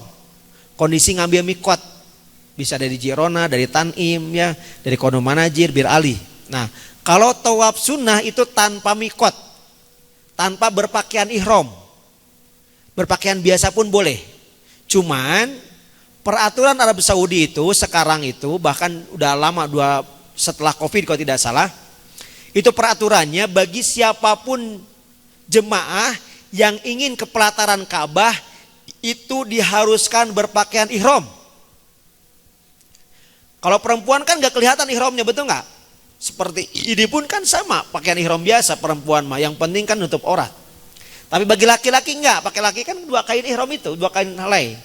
Kondisi ngambil mikot, bisa dari Jirona, dari Tanim, ya, dari Kono Manajir, Bir Ali. Nah, kalau tawaf sunnah itu tanpa mikot, tanpa berpakaian ihram, berpakaian biasa pun boleh. Cuman peraturan Arab Saudi itu sekarang itu bahkan udah lama setelah Covid kalau tidak salah, itu peraturannya bagi siapapun jemaah yang ingin ke pelataran Ka'bah itu diharuskan berpakaian ihram. Kalau perempuan kan gak kelihatan ihramnya, betul gak? Seperti ini pun kan sama, pakaian ihram biasa perempuan mah, yang penting kan nutup aurat. Tapi bagi laki-laki enggak, pakai laki kan 2 kain ihram itu, 2 kain helai,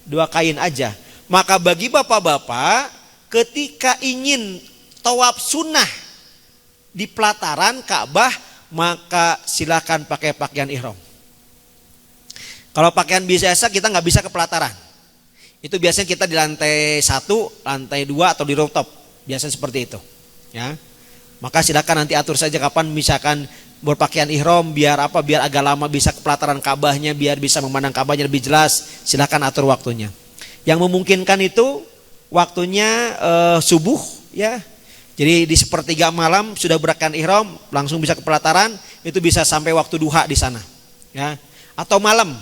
2 kain aja. Maka bagi bapak-bapak ketika ingin tawaf sunnah di pelataran Ka'bah, maka silakan pakai pakaian ihram. Kalau pakaian biasa kita nggak bisa ke pelataran. Itu biasanya kita di lantai 1, lantai 2 atau di rooftop. Biasanya seperti itu. Ya. Maka silakan nanti atur saja kapan misalkan berpakaian ihram, biar apa? Biar agak lama bisa ke pelataran Ka'bahnya, biar bisa memandang Ka'bahnya lebih jelas. Silakan atur waktunya. Yang memungkinkan itu waktunya subuh, ya. Jadi di sepertiga malam sudah berpakaian ihram, langsung bisa ke pelataran, itu bisa sampai waktu duha di sana. Ya. Atau malam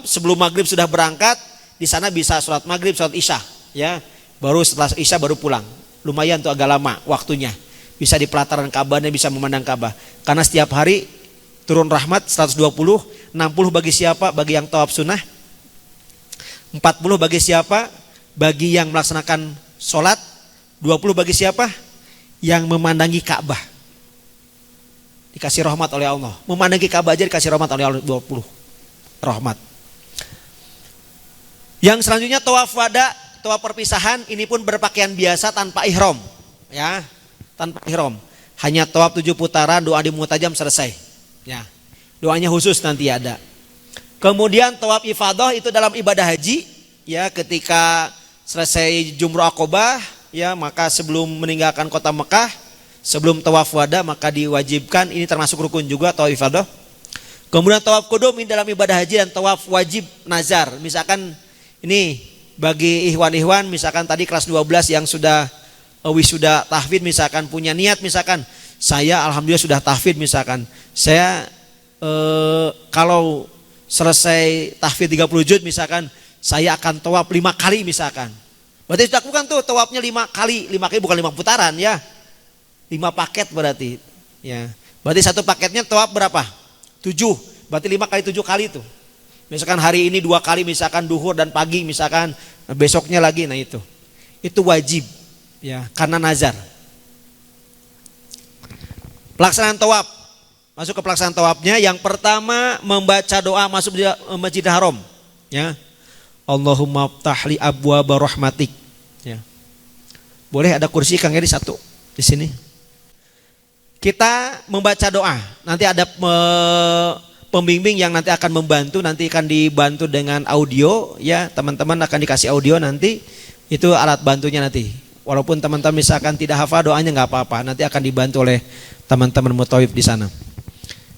sebelum maghrib sudah berangkat, di sana bisa sholat maghrib, sholat isya, ya. Baru setelah isya baru pulang. Lumayan tuh agak lama waktunya. Bisa di pelataran Ka'bahnya, bisa memandang Ka'bah. Karena setiap hari turun rahmat 120, 60 bagi siapa? Bagi yang tawaf sunnah. 40 bagi siapa? Bagi yang melaksanakan sholat. 20 bagi siapa? Yang memandangi Ka'bah. Dikasih rahmat oleh Allah. Memandangi Ka'bah aja dikasih rahmat oleh Allah 20 rahmat. Yang selanjutnya tawaf wada, tawaf perpisahan, ini pun berpakaian biasa tanpa ihram, ya. Tanpa ihram. Hanya tawaf 7 putaran, doa di mutajam, selesai. Ya. Doanya khusus nanti ada. Kemudian tawaf ifadah itu dalam ibadah haji, ya, ketika selesai jumrah Aqobah, ya, maka sebelum meninggalkan kota Mekah, sebelum tawaf wada maka diwajibkan, ini termasuk rukun juga tawaf ifadah. Kemudian tawaf qudum ini dalam ibadah haji, dan tawaf wajib nazar. Misalkan ini bagi ikhwan-ikhwan misalkan tadi kelas 12 yang sudah wisuda tahfidz, misalkan punya niat, misalkan saya alhamdulillah sudah tahfidz, misalkan saya kalau selesai tahfidz 30 juz misalkan saya akan tawaf 5 kali misalkan. Berarti sudah lakukan tuh tawafnya 5 kali bukan 5 putaran, ya. 5 paket berarti, ya. Berarti satu paketnya tawaf berapa? 7. Berarti 5 kali 7 kali itu. Misalkan hari ini 2 kali, misalkan duhur dan pagi, misalkan besoknya lagi, nah itu wajib, ya, karena nazar. Pelaksanaan tawaf, masuk ke pelaksanaan tawafnya. Yang pertama membaca doa masuk di Masjidil Haram, ya. Allahumma ftahli abwaaba rahmatik, ya. Boleh ada kursi Kang Eri 1 di sini. Kita membaca doa, nanti ada pembimbing yang nanti akan membantu, nanti akan dibantu dengan audio, ya, teman-teman akan dikasih audio nanti, itu alat bantunya nanti. Walaupun teman-teman misalkan tidak hafal doanya nggak apa-apa, nanti akan dibantu oleh teman-teman mutawif di sana.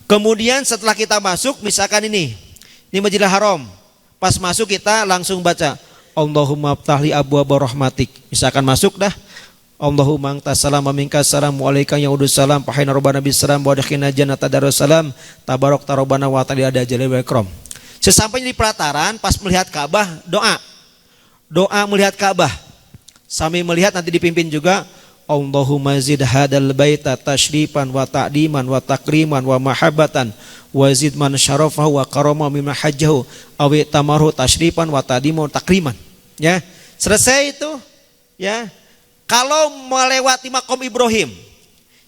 Kemudian setelah kita masuk, misalkan ini Masjidil Haram, pas masuk kita langsung baca Allahumma ftahli abwaaba rahmatik. Misalkan masuk dah, Allahumma anta salam wa minkas salam wa alaika yaudus salam fahina rabbana bis salam wa adkhilna jannata darussalam tabarak rabbana wa ta'ala ada jalil wa ikram. Sesampainya di pelataran, pas melihat Ka'bah, doa melihat Ka'bah. Sambil melihat nanti dipimpin juga Allahumma zid hadal baita tashrifan wa ta'diman wa takriman wa mahabbatan wa zid man syarafahu wa karama mimma hajjahu awi tamaru tashrifan wa ta'diman wa takriman. Ya, selesai itu, ya. Kalau melewati makom Ibrahim,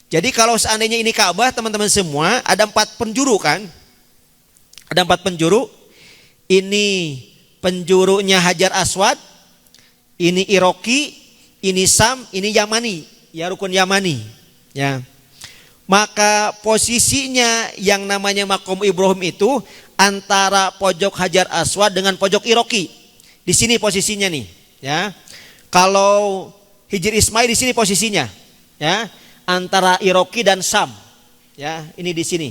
jadi kalau seandainya ini Ka'bah, teman-teman semua ada 4 penjuru kan? Ada 4 penjuru. Ini penjurunya Hajar Aswad, ini Iroki, ini Sam, ini Yamani, ya rukun Yamani, ya. Maka posisinya yang namanya makom Ibrahim itu antara pojok Hajar Aswad dengan pojok Iroki. Di sini posisinya nih, ya. Kalau Hijr Ismail di sini posisinya, ya, antara Iroki dan Sam, ya. Ini di sini.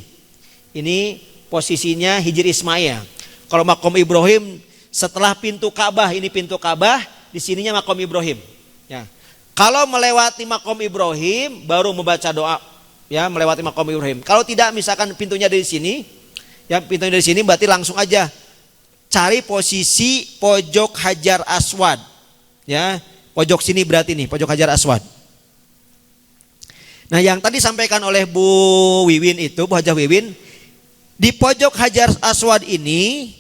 Ini posisinya Hijr Ismail. Kalau makom Ibrahim setelah pintu Ka'bah, ini pintu Ka'bah, di sininya makom Ibrahim, ya. Kalau melewati makom Ibrahim baru membaca doa, ya, melewati makom Ibrahim. Kalau tidak, misalkan pintunya dari sini, ya, pintunya dari sini, berarti langsung aja cari posisi pojok Hajar Aswad, ya, pojok sini berarti nih pojok Hajar Aswad. Nah, yang tadi sampaikan oleh Bu Wiwin itu, Bu Hajah Wiwin, di pojok Hajar Aswad ini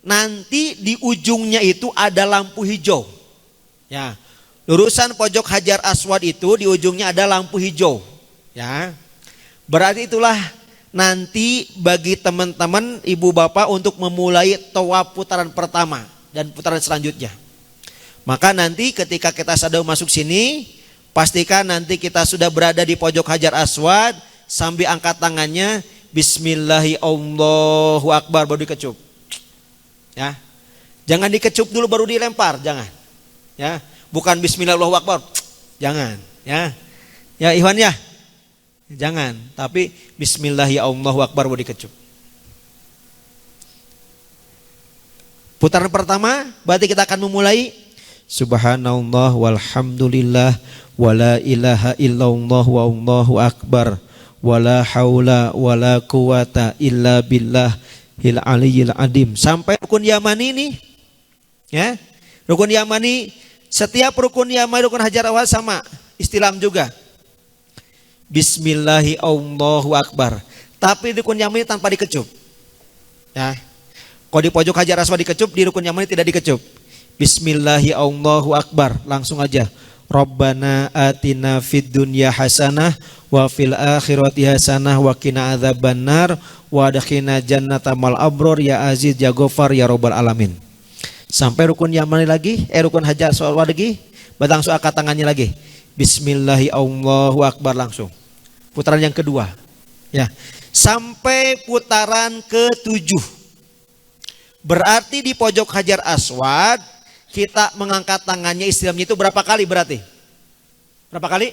nanti di ujungnya itu ada lampu hijau, ya. Lurusan pojok Hajar Aswad itu di ujungnya ada lampu hijau, ya. Berarti itulah nanti bagi teman-teman ibu bapak untuk memulai tawaf putaran pertama dan putaran selanjutnya. Maka nanti ketika kita sudah masuk sini, pastikan nanti kita sudah berada di pojok Hajar Aswad sambil angkat tangannya, Bismillahirrahmanirrahim, Allahu Akbar, baru dikecup, ya. Jangan dikecup dulu baru dilempar, jangan, ya. Bukan Bismillahirrahmanirrahim, jangan, ya. Ya Ikhwan, ya. Jangan, tapi Bismillahirrahmanirrahim, Allahu Akbar, baru dikecup. Putaran pertama berarti kita akan memulai Subhanallah walhamdulillah wala ilaha illallah wa Allahu Akbar wala haula wala quwata illa billahil aliyyil adim sampai rukun Yamani ini, ya. Rukun Yamani, setiap rukun Yamani, rukun Hajar Aswad sama, istilam juga. Bismillahirrahmanirrahim, Allahu Akbar. Tapi di rukun Yamani tanpa dikecup, ya. Kalau di pojok Hajar Aswad dikecup, di rukun Yamani tidak dikecup. Bismillahirrahmanirrahim, Allahu Akbar, langsung aja. Rabbana atina fid dunya hasanah wa fil akhirati hasanah wa qina adzabannar wa adkhilna jannata mal abror ya aziz ya ghafar ya rabbal alamin. Sampai rukun Yamani lagi, rukun Hajar Aswad lagi, langsung angkat tangannya lagi. Bismillahirrahmanirrahim, Allahu Akbar, langsung. Putaran yang kedua, ya. Sampai putaran ke-7. Berarti di pojok Hajar Aswad kita mengangkat tangannya, istilamnya itu berapa kali berarti? Berapa kali?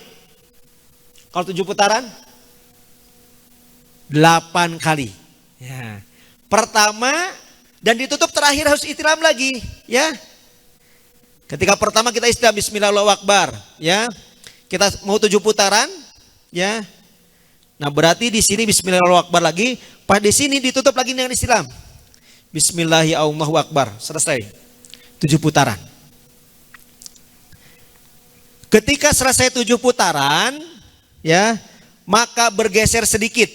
Kalau 7 putaran? 8 kali. Ya. Pertama dan ditutup terakhir harus istilam lagi, ya. Ketika pertama kita istilam Bismillahirrahmanirrahim, ya. Kita mau 7 putaran, ya. Nah, berarti di sini Bismillahirrahmanirrahim lagi, pada sini ditutup lagi dengan istilam Bismillahirrahmanirrahim, selesai. 7 putaran. Ketika selesai 7 putaran, ya, maka bergeser sedikit.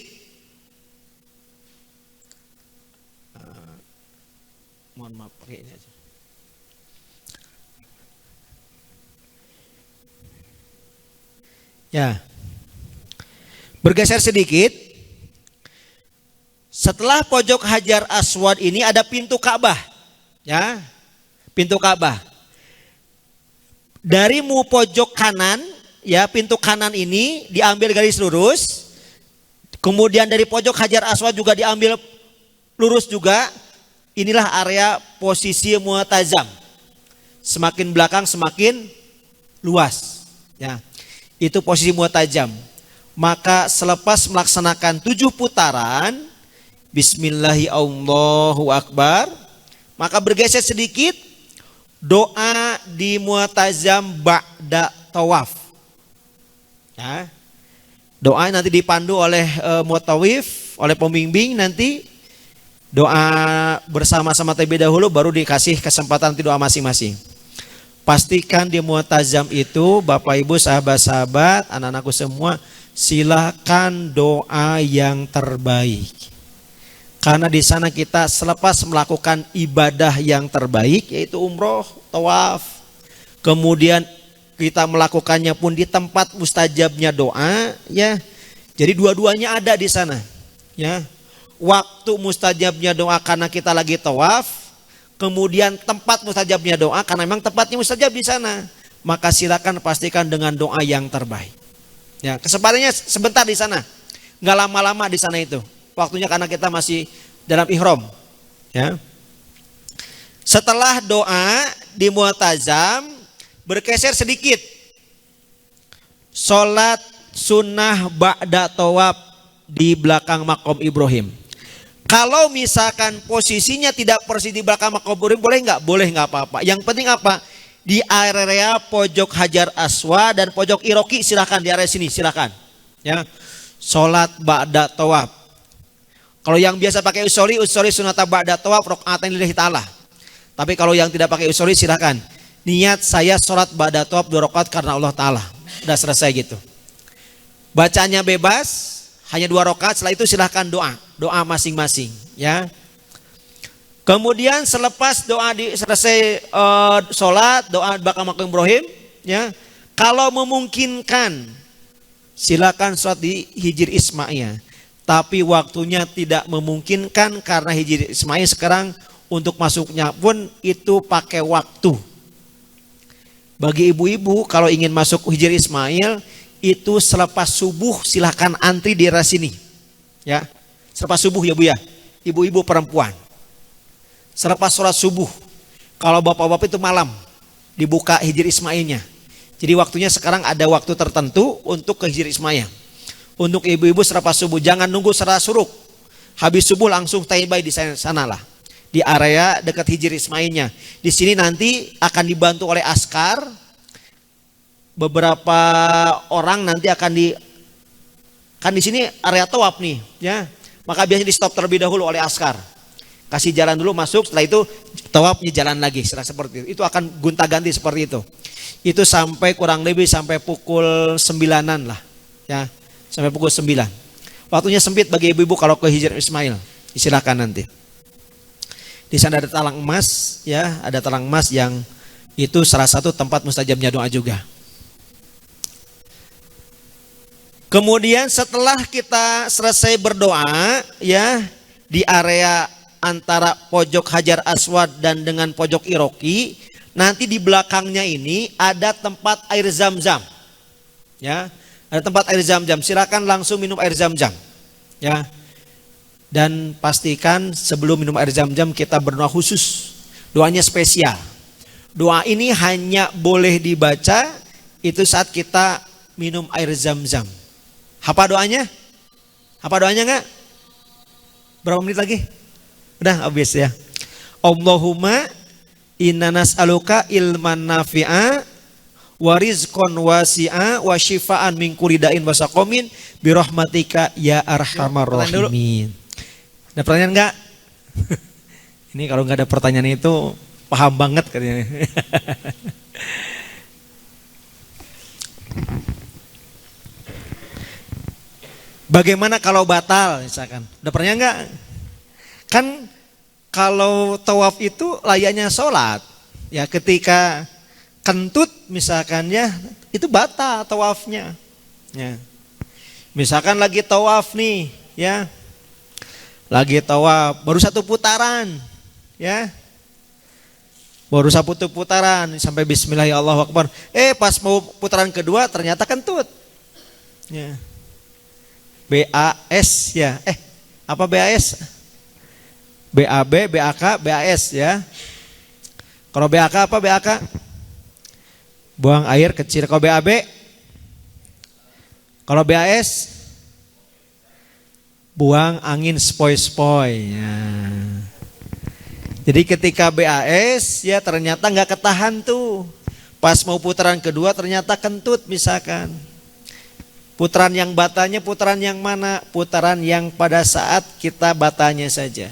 Mohon maaf, pakai ini aja. Ya. Bergeser sedikit. Setelah pojok Hajar Aswad ini ada pintu Ka'bah, ya. Pintu Ka'bah. Dari pojok kanan, ya, pintu kanan ini diambil garis lurus. Kemudian dari pojok Hajar Aswad juga diambil lurus juga. Inilah area posisi mu'tazam. Semakin belakang semakin luas, ya. Itu posisi mu'tazam. Maka selepas melaksanakan 7 putaran, Bismillahirrahmanirrahim, Allahu Akbar, maka bergeser sedikit, doa di mu'tazam ba'da tawaf, ya. Doa nanti dipandu oleh mu'tawif, oleh pembimbing, nanti doa bersama-sama terlebih dahulu, baru dikasih kesempatan nanti doa masing-masing. Pastikan di mu'tazam itu Bapak Ibu, sahabat-sahabat, anak-anakku semua, silakan doa yang terbaik. Karena di sana kita selepas melakukan ibadah yang terbaik, yaitu umroh, tawaf, kemudian kita melakukannya pun di tempat mustajabnya doa, ya. Jadi dua-duanya ada di sana, ya. Waktu mustajabnya doa karena kita lagi tawaf, kemudian tempat mustajabnya doa, karena memang tempatnya mustajab di sana, maka silakan pastikan dengan doa yang terbaik. Ya, kesempatannya sebentar di sana, nggak lama-lama di sana itu. Waktunya karena kita masih dalam ihram. Ya. Setelah doa di mu'tazam, bergeser sedikit. Sholat sunnah ba'da tawaf di belakang makom Ibrahim. Kalau misalkan posisinya tidak persis di belakang makom Ibrahim, boleh nggak? Boleh, nggak apa-apa. Yang penting apa? Di area pojok Hajar Aswad dan pojok Iroki, silahkan di area sini, silahkan. Ya, sholat ba'da tawaf. Kalau yang biasa pakai usoli sunata ba'da tawaf rokaatain lillahi ta'ala. Tapi kalau yang tidak pakai usoli, silahkan. Niat saya sholat ba'da tawaf 2 rakaat karena Allah Ta'ala. Udah selesai gitu. Bacanya bebas, hanya 2 rakaat. Setelah itu silahkan doa masing-masing. Ya. Kemudian selepas doa selesai sholat, doa bakal makom Ibrahim. Ya. Kalau memungkinkan, silahkan sholat di Hijr Ismail. Tapi waktunya tidak memungkinkan karena Hijr Ismail sekarang untuk masuknya pun itu pakai waktu. Bagi ibu-ibu kalau ingin masuk Hijr Ismail itu selepas subuh silahkan antri di daerah sini. Ya, selepas subuh ya Bu ya, ibu-ibu perempuan. Selepas sholat subuh. Kalau bapak-bapak itu malam dibuka Hijr Ismailnya. Jadi waktunya sekarang ada waktu tertentu untuk ke Hijr Ismail. Untuk ibu-ibu selepas subuh, jangan nunggu setelah suruk. Habis subuh langsung taibay di sana lah. Di area dekat Hijr Ismailnya. Di sini nanti akan dibantu oleh askar. Beberapa orang nanti akan kan di sini area tawaf nih, ya. Maka biasanya di stop terlebih dahulu oleh askar. Kasih jalan dulu masuk, setelah itu tawafnya jalan lagi, seperti itu. Itu akan gonta-ganti seperti itu. Itu sampai kurang lebih sampai pukul 9-an lah, ya. Sampai pukul 9. Waktunya sempit bagi ibu-ibu kalau ke Hijr Ismail. Silakan nanti. Di sana ada talang emas, ya, ada talang emas yang itu salah satu tempat mustajabnya doa juga. Kemudian setelah kita selesai berdoa, ya, di area antara pojok Hajar Aswad dan dengan pojok Iroki, nanti di belakangnya ini ada tempat air Zam-Zam. Ya, ada tempat air Zam-Zam. Silakan langsung minum air Zam-Zam. Ya. Dan pastikan sebelum minum air Zam-Zam kita berdoa khusus. Doanya spesial. Doa ini hanya boleh dibaca itu saat kita minum air Zam-Zam. Apa doanya? Apa doanya enggak? Berapa menit lagi? Udah habis ya. Allahumma inna nas'aluka ilman nafi'a wa rizqan wasi'a wa shifaan min kulli da'in wa saqamin bi rahmatika ya arhamar rahimin. Ada pertanyaan enggak? Ini kalau enggak ada pertanyaan itu paham banget katanya. Bagaimana kalau batal misalkan? Udah pernah enggak? Kan kalau tawaf itu layaknya sholat. Ya ketika kentut misalkan ya itu batal tawafnya. Ya. Misalkan lagi tawaf nih, ya. Lagi tawaf baru 1 putaran, ya. Baru 1 putaran sampai bismillahirrahmanirrahim. Pas mau putaran kedua ternyata kentut. Ya. BAS ya. Apa BAS? BAB, BAK, BAS ya. Kalau BAK apa BAK? Buang air kecil. Kalau BAB? Kalau BAS? Buang angin spoi-spoi. Ya. Jadi ketika BAS ya ternyata nggak ketahan tuh. Pas mau putaran kedua ternyata kentut misalkan. Putaran yang batanya putaran yang mana? Putaran yang pada saat kita batanya saja.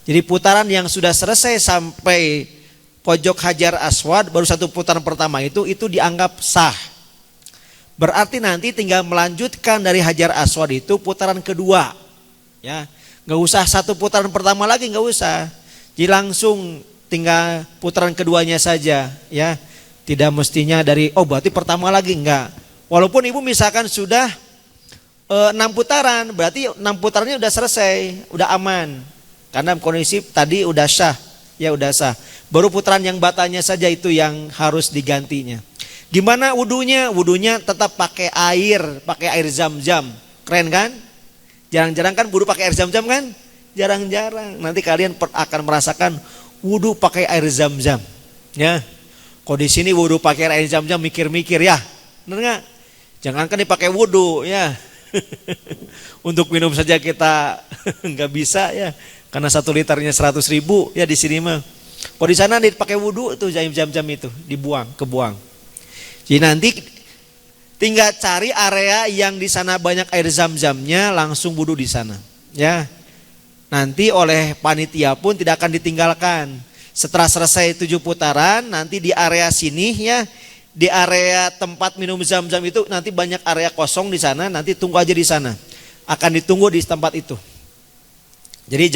Jadi putaran yang sudah selesai sampai pojok Hajar Aswad baru 1 putaran pertama itu dianggap sah. Berarti nanti tinggal melanjutkan dari Hajar Aswad itu putaran kedua. Ya, nggak usah 1 putaran pertama lagi, nggak usah. Jadi langsung tinggal putaran keduanya saja, ya. Tidak mestinya dari berarti pertama lagi, enggak. Walaupun ibu misalkan sudah 6 putaran, berarti 6 putarannya udah selesai, udah aman. Karena kondisi tadi udah syah, Ya udah sah. Baru putaran yang batanya saja itu yang harus digantinya. Gimana wudunya? Wudunya tetap pakai air zam-zam. Keren kan? Jarang-jarang kan wudu pakai air zam-zam kan? Jarang-jarang. Nanti kalian akan merasakan wudu pakai air zam-zam. Ya. Kok di sini wudu pakai air zam-zam mikir-mikir ya. Benar enggak? Jangankan dipakai wudu ya. Untuk minum saja kita nggak bisa ya. Karena 1 liternya 100.000 ya di sini mah. Kalau di sana dipakai wudu tuh jam-jam itu kebuang. Jadi nanti tinggal cari area yang di sana banyak air zam-zamnya, langsung wudu di sana. Ya. Nanti oleh panitia pun tidak akan ditinggalkan. Setelah selesai 7 putaran, nanti di area sini ya, di area tempat minum zam-zam itu nanti banyak area kosong di sana, nanti tunggu aja di sana. Akan ditunggu di tempat itu. Jadi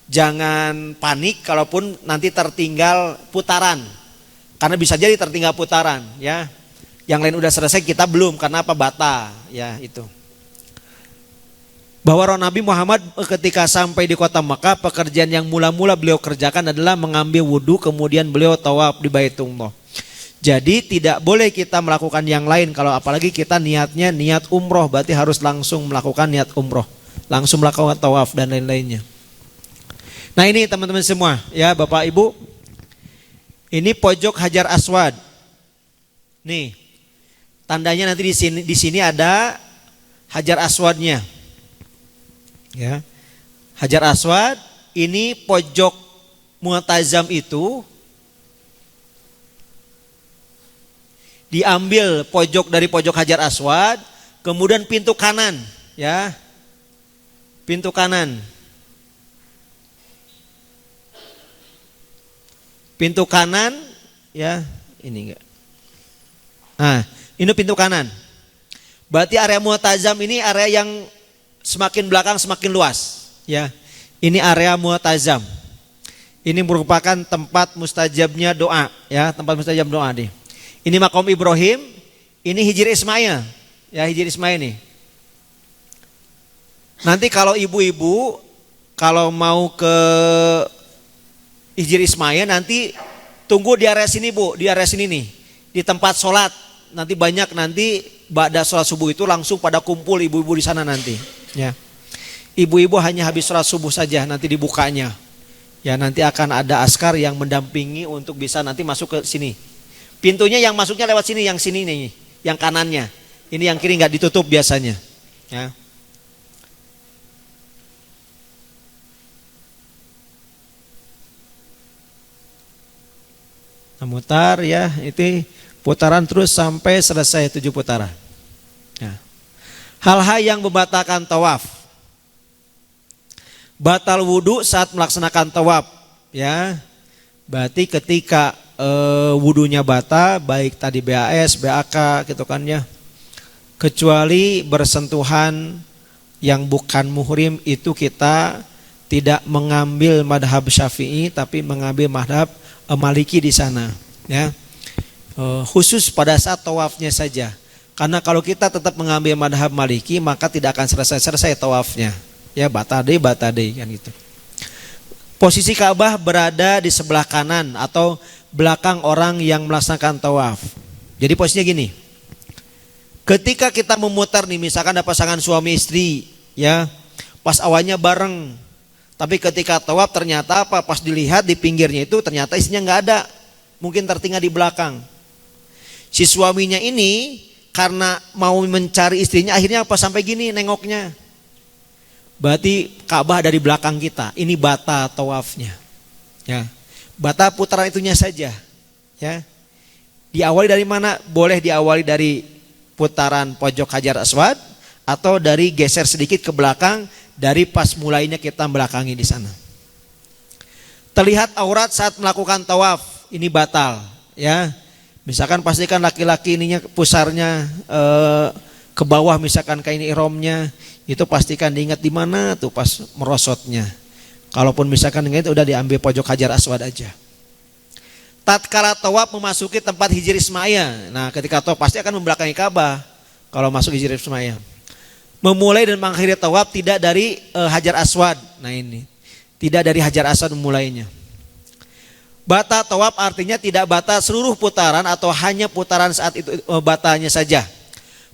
jangan panik kalaupun nanti tertinggal putaran. Karena bisa jadi tertinggal putaran ya. Yang lain udah selesai, kita belum, karena apa? Bata ya itu. Bahwa Nabi Muhammad ketika sampai di kota Makkah, pekerjaan yang mula-mula beliau kerjakan adalah mengambil wudhu, kemudian beliau tawaf di Baitullah. Jadi tidak boleh kita melakukan yang lain, kalau apalagi kita niatnya niat umroh, berarti harus langsung melakukan niat umroh, langsung melakukan tawaf dan lain-lainnya. Nah ini teman-teman semua ya, Bapak Ibu, ini pojok Hajar Aswad. Nih tandanya nanti di sini ada Hajar Aswadnya. Ya. Hajar Aswad ini pojok Mu'tazam itu diambil pojok dari pojok Hajar Aswad, kemudian pintu kanan ya. Pintu kanan. Pintu kanan ya, ini enggak. Nah, ini pintu kanan. Berarti area Mu'tazam ini area yang semakin belakang semakin luas ya. Ini area Mu'tazam. Ini merupakan tempat mustajabnya doa ya, tempat mustajab doa nih. Ini makom Ibrahim, ini Hijri Ismail. Ya, Hijri Ismail nih. Nanti kalau ibu-ibu kalau mau ke Hijri Ismail nanti tunggu di area sini Bu, di area sini nih. Di tempat sholat. Nanti banyak nanti ba'da sholat subuh itu langsung pada kumpul ibu-ibu di sana nanti. Ya. Ibu-ibu hanya habis sholat subuh saja nanti dibukanya. Ya, nanti akan ada askar yang mendampingi untuk bisa nanti masuk ke sini. Pintunya yang masuknya lewat sini, yang sini nih, yang kanannya. Ini yang kiri nggak ditutup biasanya. Ya. Nah, mutar ya, itu putaran terus sampai selesai 7 putaran. Ya. Hal-hal yang membatalkan tawaf. Batal wudhu saat melaksanakan tawaf. Ya, berarti ketika wudhunya batal, baik tadi BAS, BAK gitu kan ya. Kecuali bersentuhan yang bukan muhrim, itu kita tidak mengambil madhab Syafi'i, tapi mengambil madhab Maliki di sana. Ya. Khusus pada saat tawafnya saja. Karena kalau kita tetap mengambil madhab Maliki, maka tidak akan selesai tawafnya. Ya, batade kan gitu. Posisi Ka'bah berada di sebelah kanan atau belakang orang yang melaksanakan tawaf. Jadi posisinya gini. Ketika kita memutar nih, misalkan ada pasangan suami istri, ya, pas awalnya bareng, tapi ketika tawaf ternyata apa? Pas dilihat di pinggirnya itu ternyata istrinya nggak ada, mungkin tertinggal di belakang. Si suaminya ini karena mau mencari istrinya, akhirnya apa? Sampai gini nengoknya. Berarti Ka'bah dari belakang kita. Ini bata tawafnya. Ya. Bata putaran itunya saja. Ya. Diawali dari mana? Boleh diawali dari putaran pojok Hajar Aswad atau dari geser sedikit ke belakang dari pas mulainya kita belakangi di sana. Terlihat aurat saat melakukan tawaf, ini batal. Ya. Misalkan pastikan laki-laki ininya pusarnya ke bawah, misalkan kain ihramnya, itu pastikan diingat di mana tuh pas merosotnya. Kalaupun misalkan itu udah diambil pojok Hajar Aswad aja. Tatkala tawaf memasuki tempat Hijri Ismail. Nah, ketika tawaf pasti akan membelakangi Ka'bah kalau masuk Hijri Ismail. Memulai dan mengakhiri tawaf tidak dari Hajar Aswad. Nah ini, tidak dari Hajar Aswad memulainya. Bata tawaf artinya tidak bata seluruh putaran atau hanya putaran saat itu batanya saja.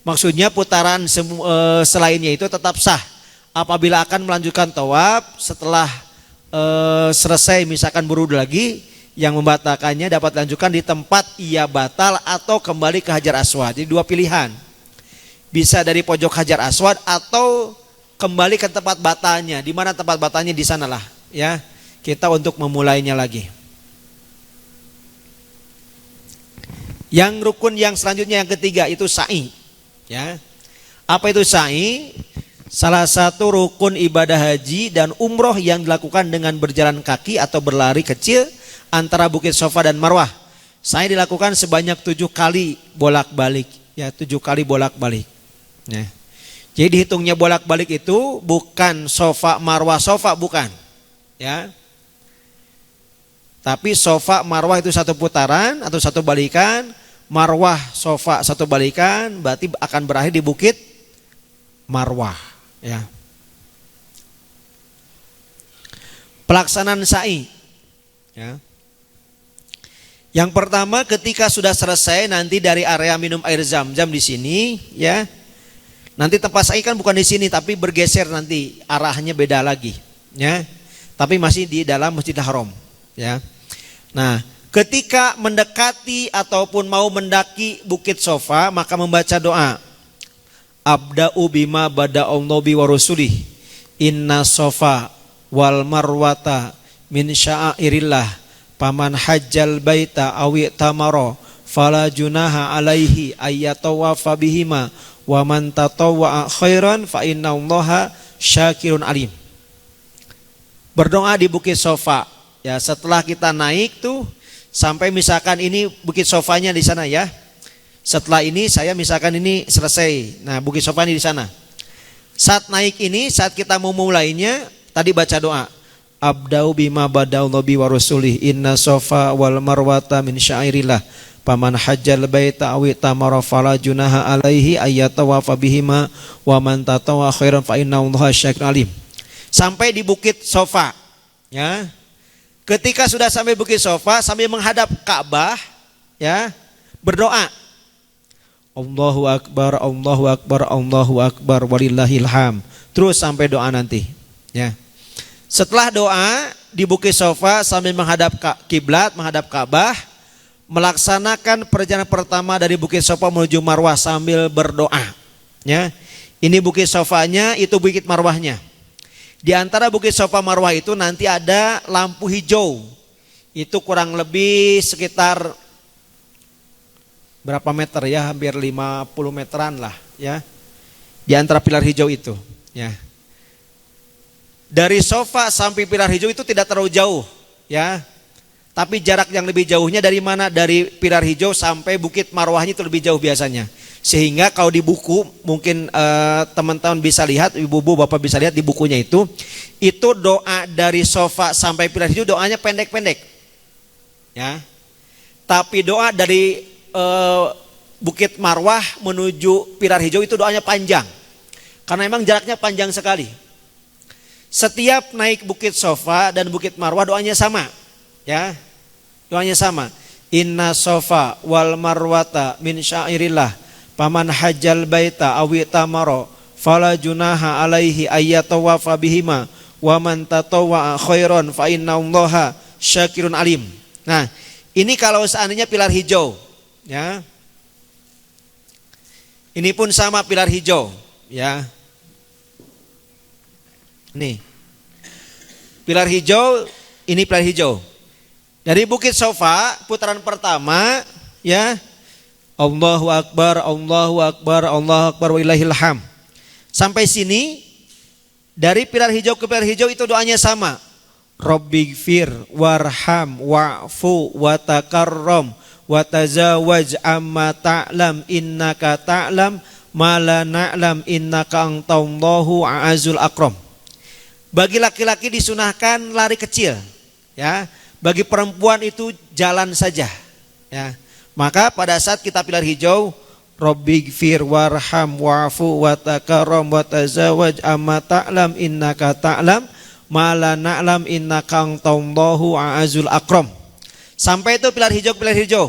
Maksudnya putaran selainnya itu tetap sah. Apabila akan melanjutkan tawaf setelah selesai misalkan berwudu lagi, yang membatalkannya dapat dilanjutkan di tempat ia batal atau kembali ke Hajar Aswad. Jadi dua pilihan. Bisa dari pojok Hajar Aswad atau kembali ke tempat batalnya. Di mana tempat batalnya, di sanalah ya kita untuk memulainya lagi. Yang rukun yang selanjutnya yang ketiga itu sa'i. Ya. Apa itu sa'i? Salah satu rukun ibadah haji dan umroh yang dilakukan dengan berjalan kaki atau berlari kecil antara Bukit Sofa dan Marwah. Sa'i dilakukan sebanyak 7 kali bolak-balik. Ya, 7 kali bolak-balik. Ya. Jadi dihitungnya bolak-balik itu bukan Sofa Marwah Sofa, bukan. Ya. Tapi Sofa Marwah itu satu putaran atau satu balikan, Marwah Sofa satu balikan, berarti akan berakhir di Bukit Marwah. Ya. Pelaksanaan sa'i. Ya. Yang pertama ketika sudah selesai nanti dari area minum air zam-zam di sini, ya. Nanti tempat sa'i kan bukan di sini tapi bergeser nanti arahnya beda lagi, ya. Tapi masih di dalam Masjidil Haram, ya. Nah, ketika mendekati ataupun mau mendaki Bukit Sofa maka membaca doa. Abda'u bima bada'allahu bi wa rasulih. Inna Sofa wal Marwata min sya'airillah. Paman hajjal baita awi tamaro fala junaha alaihi ayyatawafa bihima wa man tatawwa'a khairan fa innallaha syakirun alim. Berdoa di Bukit Sofa. Ya, setelah kita naik tuh sampai misalkan ini Bukit Sofanya di sana ya. Setelah ini saya misalkan ini selesai. Nah, Bukit Sofa ini di sana. Saat naik ini, saat kita mau mulainya, tadi baca doa. Abda'u bima bada'allahu bi wa rasulih. Inna Sofa wal Marwata min sya'airillah. Paman hajjal baita awi tamara fala junaha alaihi ayyatawafa bihima wa man tatawwa khairan fa innallaha syakirun alim. Sampai di Bukit Sofa, ya. Ketika sudah sampai Bukit Sofa sambil menghadap Ka'bah, ya, berdoa. Allahu akbar, Allahu akbar, Allahu akbar walillahil ham. Terus sampai doa nanti, ya. Setelah doa di Bukit Sofa sambil menghadap kiblat, menghadap Ka'bah, melaksanakan perjalanan pertama dari Bukit Sofa menuju Marwah sambil berdoa, ya. Ini Bukit Sofanya, itu Bukit Marwahnya. Di antara Bukit Sofa Marwah itu nanti ada lampu hijau. Itu kurang lebih sekitar berapa meter ya? Hampir 50 meteran lah ya. Di antara pilar hijau itu, ya. Dari Sofa sampai pilar hijau itu tidak terlalu jauh, ya. Tapi jarak yang lebih jauhnya dari mana? Dari pilar hijau sampai Bukit Marwahnya itu lebih jauh biasanya. Sehingga kalau di buku mungkin teman-teman bisa lihat, ibu-ibu bapak bisa lihat di bukunya itu doa dari Sofa sampai pilar hijau doanya pendek-pendek, ya. Tapi doa dari Bukit Marwah menuju pilar hijau itu doanya panjang, karena memang jaraknya panjang sekali. Setiap naik Bukit Sofa dan Bukit Marwah doanya sama, ya. Doanya sama. Inna Sofa wal Marwata min syairillah. Paman hajjal baita awi tamaro fala junaha alaihi ayyatawafa bihima wa man tatawwa'a khairan fa innallaha syakirun alim. Nah, ini kalau seandainya pilar hijau, ya. Ini pun sama pilar hijau, ya. Nih. Pilar hijau, ini pilar hijau. Dari Bukit Sofa putaran pertama, ya. Allahu akbar, Allahu akbar, Allahu akbar wa ilahil ham. Sampai sini dari pilar hijau ke pilar hijau itu doanya sama. Rabbighfir warham wa'fu wa takarram wa tazawwaj amma ta'lam innaka ta'lam ma la na'lam innaka antallahu a'azul akram. Bagi laki-laki disunahkan lari kecil, ya. Bagi perempuan itu jalan saja, ya. Maka pada saat kita pilar hijau, Rabbighfir warham wa'fu wa takarram wa tazawwaj amma ta'lam innaka ta'lam ma la na'lam innaka antallahu a'azul akram. Sampai itu pilar hijau.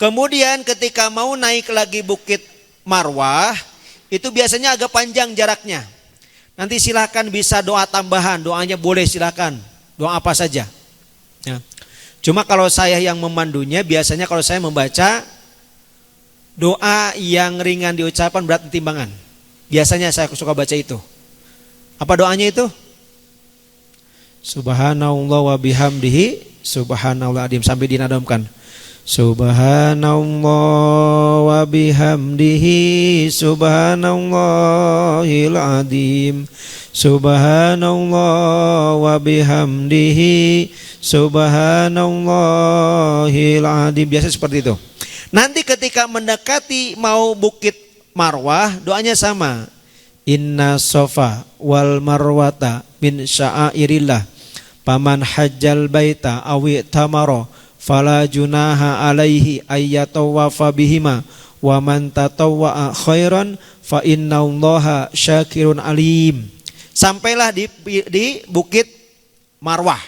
Kemudian ketika mau naik lagi Bukit Marwah, itu biasanya agak panjang jaraknya. Nanti silakan bisa doa tambahan, doanya boleh silakan, doa apa saja. Ya. Cuma kalau saya yang memandunya, biasanya kalau saya membaca doa yang ringan diucapkan berat timbangan. Biasanya saya suka baca itu. Apa doanya itu? Subhanallah wa bihamdihi subhanallah adim, sampai dinadamkan. Subhanallah wa bihamdihi subhanallahil adim. Subhanallah wa bihamdihi subhanallahil adim. Biasa seperti itu. Nanti ketika mendekati mau Bukit Marwah, doanya sama. Inna sofa wal marwata min sya'airillah. Paman hajjal baita awi tamaro fala junaha alaihi ayyatawafa bihima wa man tatawwa'a khairan fa innallaha syakirun alim. Sampailah di Bukit Marwah.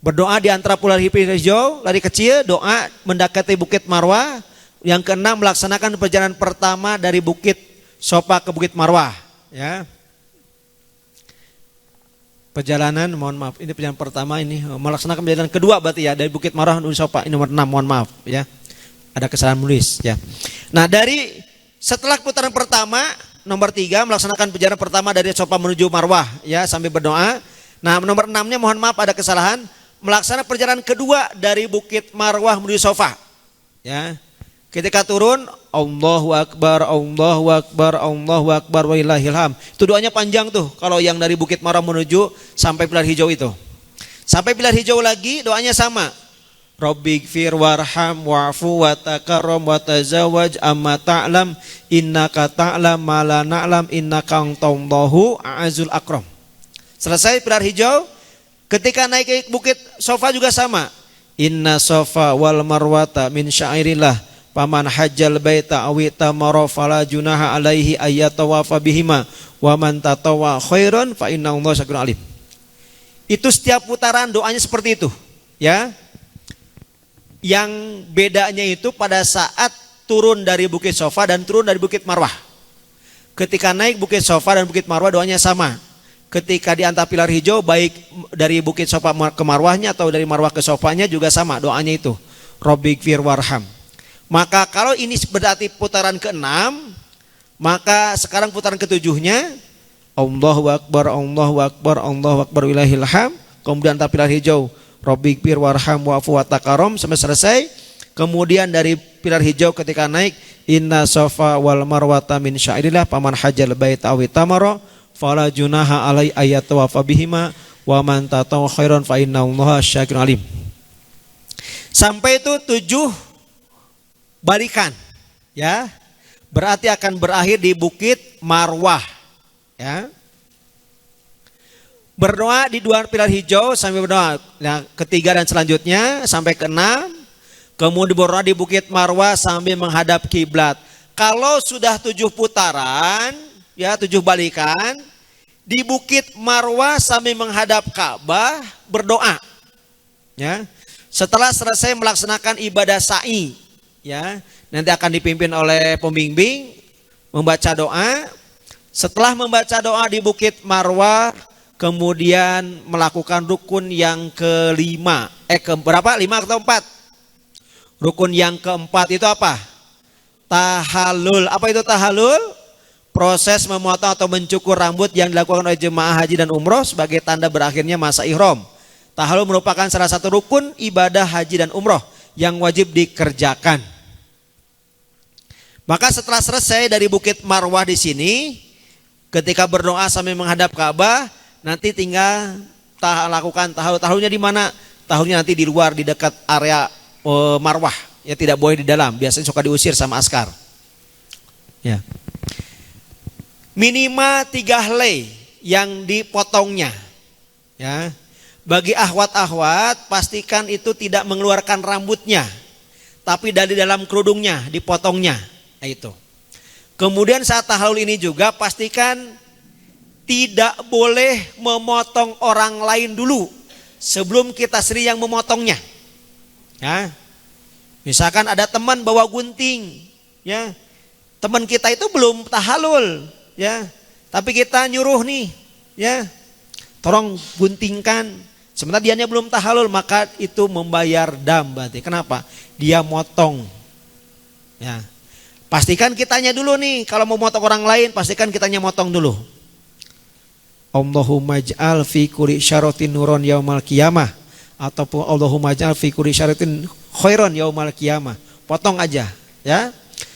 Berdoa di antara pilar hijau, lari kecil, doa mendekati Bukit Marwah. Yang keenam, melaksanakan perjalanan pertama dari Bukit Sofa ke Bukit Marwah, ya. Perjalanan, mohon maaf, ini perjalanan pertama, ini melaksanakan perjalanan kedua berarti ya, dari Bukit Marwah menuju Sofa, ini nomor 6, mohon maaf ya. Ada kesalahan menulis ya. Nah, dari setelah putaran pertama, nomor 3, melaksanakan perjalanan pertama dari Sofa menuju Marwah ya, sambil berdoa. Nah, nomor 6-nya mohon maaf ada kesalahan, melaksanakan perjalanan kedua dari Bukit Marwah menuju Sofa. Ya. Ketika turun, Allahu Akbar, Allahu Akbar, Allahu Akbar, walillahil hamd. Itu doanya panjang tuh, kalau yang dari Bukit Marwah menuju sampai pilar hijau itu. Sampai pilar hijau lagi, doanya sama. Rabbighfir warham wa'fu wa takarram wa tazawwaj amma ta'lam innaka ta'lam ma la na'lam innaka antallahu a'azul akram. Selesai pilar hijau, ketika naik ke Bukit Sofa juga sama. Inna sofa wal marwata min syairillah. Paman hajjal baita awi tamara fala junaha alaihi ayyatawafa bihima wa man tatawwa khairan fa innallaha syakirun alim. Itu setiap putaran doanya seperti itu, ya. Yang bedanya itu pada saat turun dari Bukit Sofa dan turun dari Bukit Marwah. Ketika naik Bukit Sofa dan Bukit Marwah doanya sama. Ketika di antara pilar hijau, baik dari Bukit Sofa ke Marwahnya atau dari Marwah ke Sofanya juga sama doanya itu. Rabbighfir warham. Maka kalau ini berarti putaran ke-6, maka sekarang putaran ke-7-nya Allahu Akbar, Allahu Akbar, Allahu Akbar walillahil hamd. Kemudian pilar hijau Rabbighfir warham wa'fu wa takarram sampai selesai. Kemudian dari pilar hijau ketika naik Inna sofa wal marwata min syairillah paman hajjal baita awi tamara fala junaha alai ayyatawafa bihima wa man tatawwa khairan fa innallaha syakirun alim. Sampai itu 7 balikan, ya, berarti akan berakhir di Bukit Marwah, ya. Berdoa di 2 pilar hijau sampai berdoa, nah, ketiga dan selanjutnya sampai ke-6, kemudian berdoa di Bukit Marwah sambil menghadap kiblat. Kalau sudah 7 putaran, ya 7 balikan, di Bukit Marwah sambil menghadap Ka'bah berdoa, ya. Setelah selesai melaksanakan ibadah sa'i, ya, nanti akan dipimpin oleh pembimbing membaca doa. Setelah membaca doa di Bukit Marwah, kemudian melakukan rukun yang kelima. Keberapa? 5 atau 4? Rukun yang keempat itu apa? Tahallul. Apa itu tahallul? Proses memotong atau mencukur rambut yang dilakukan oleh jemaah haji dan umroh sebagai tanda berakhirnya masa ihram. Tahallul merupakan salah satu rukun ibadah haji dan umroh yang wajib dikerjakan. Maka setelah selesai dari Bukit Marwah di sini, ketika berdoa sambil menghadap Ka'bah, nanti tinggal lakukan tahallul. Tahallulnya di mana? Tahallulnya nanti di luar, di dekat area Marwah, ya, tidak boleh di dalam. Biasanya suka diusir sama askar. Ya. Minimal 3 helai yang dipotongnya. Ya. Bagi ahwat-ahwat, pastikan itu tidak mengeluarkan rambutnya, tapi dari dalam kerudungnya dipotongnya. Itu. Kemudian saat tahallul ini juga pastikan tidak boleh memotong orang lain dulu sebelum kita sendiri yang memotongnya. Ya. Misalkan ada teman bawa gunting, ya. Teman kita itu belum tahalul, ya. Tapi kita nyuruh nih, ya. Tolong guntingkan. Sementara dianya belum tahalul, maka itu membayar dam berarti. Kenapa? Dia motong. Ya. Pastikan kitanya dulu nih, kalau mau motong orang lain, pastikan kitanya motong dulu. Allahumma ij'al fi kulli syaratin nuron yaumal qiyamah, ataupun Allahumma ij'al fi kulli syaratin khairon yaumal qiyamah. Potong aja, ya.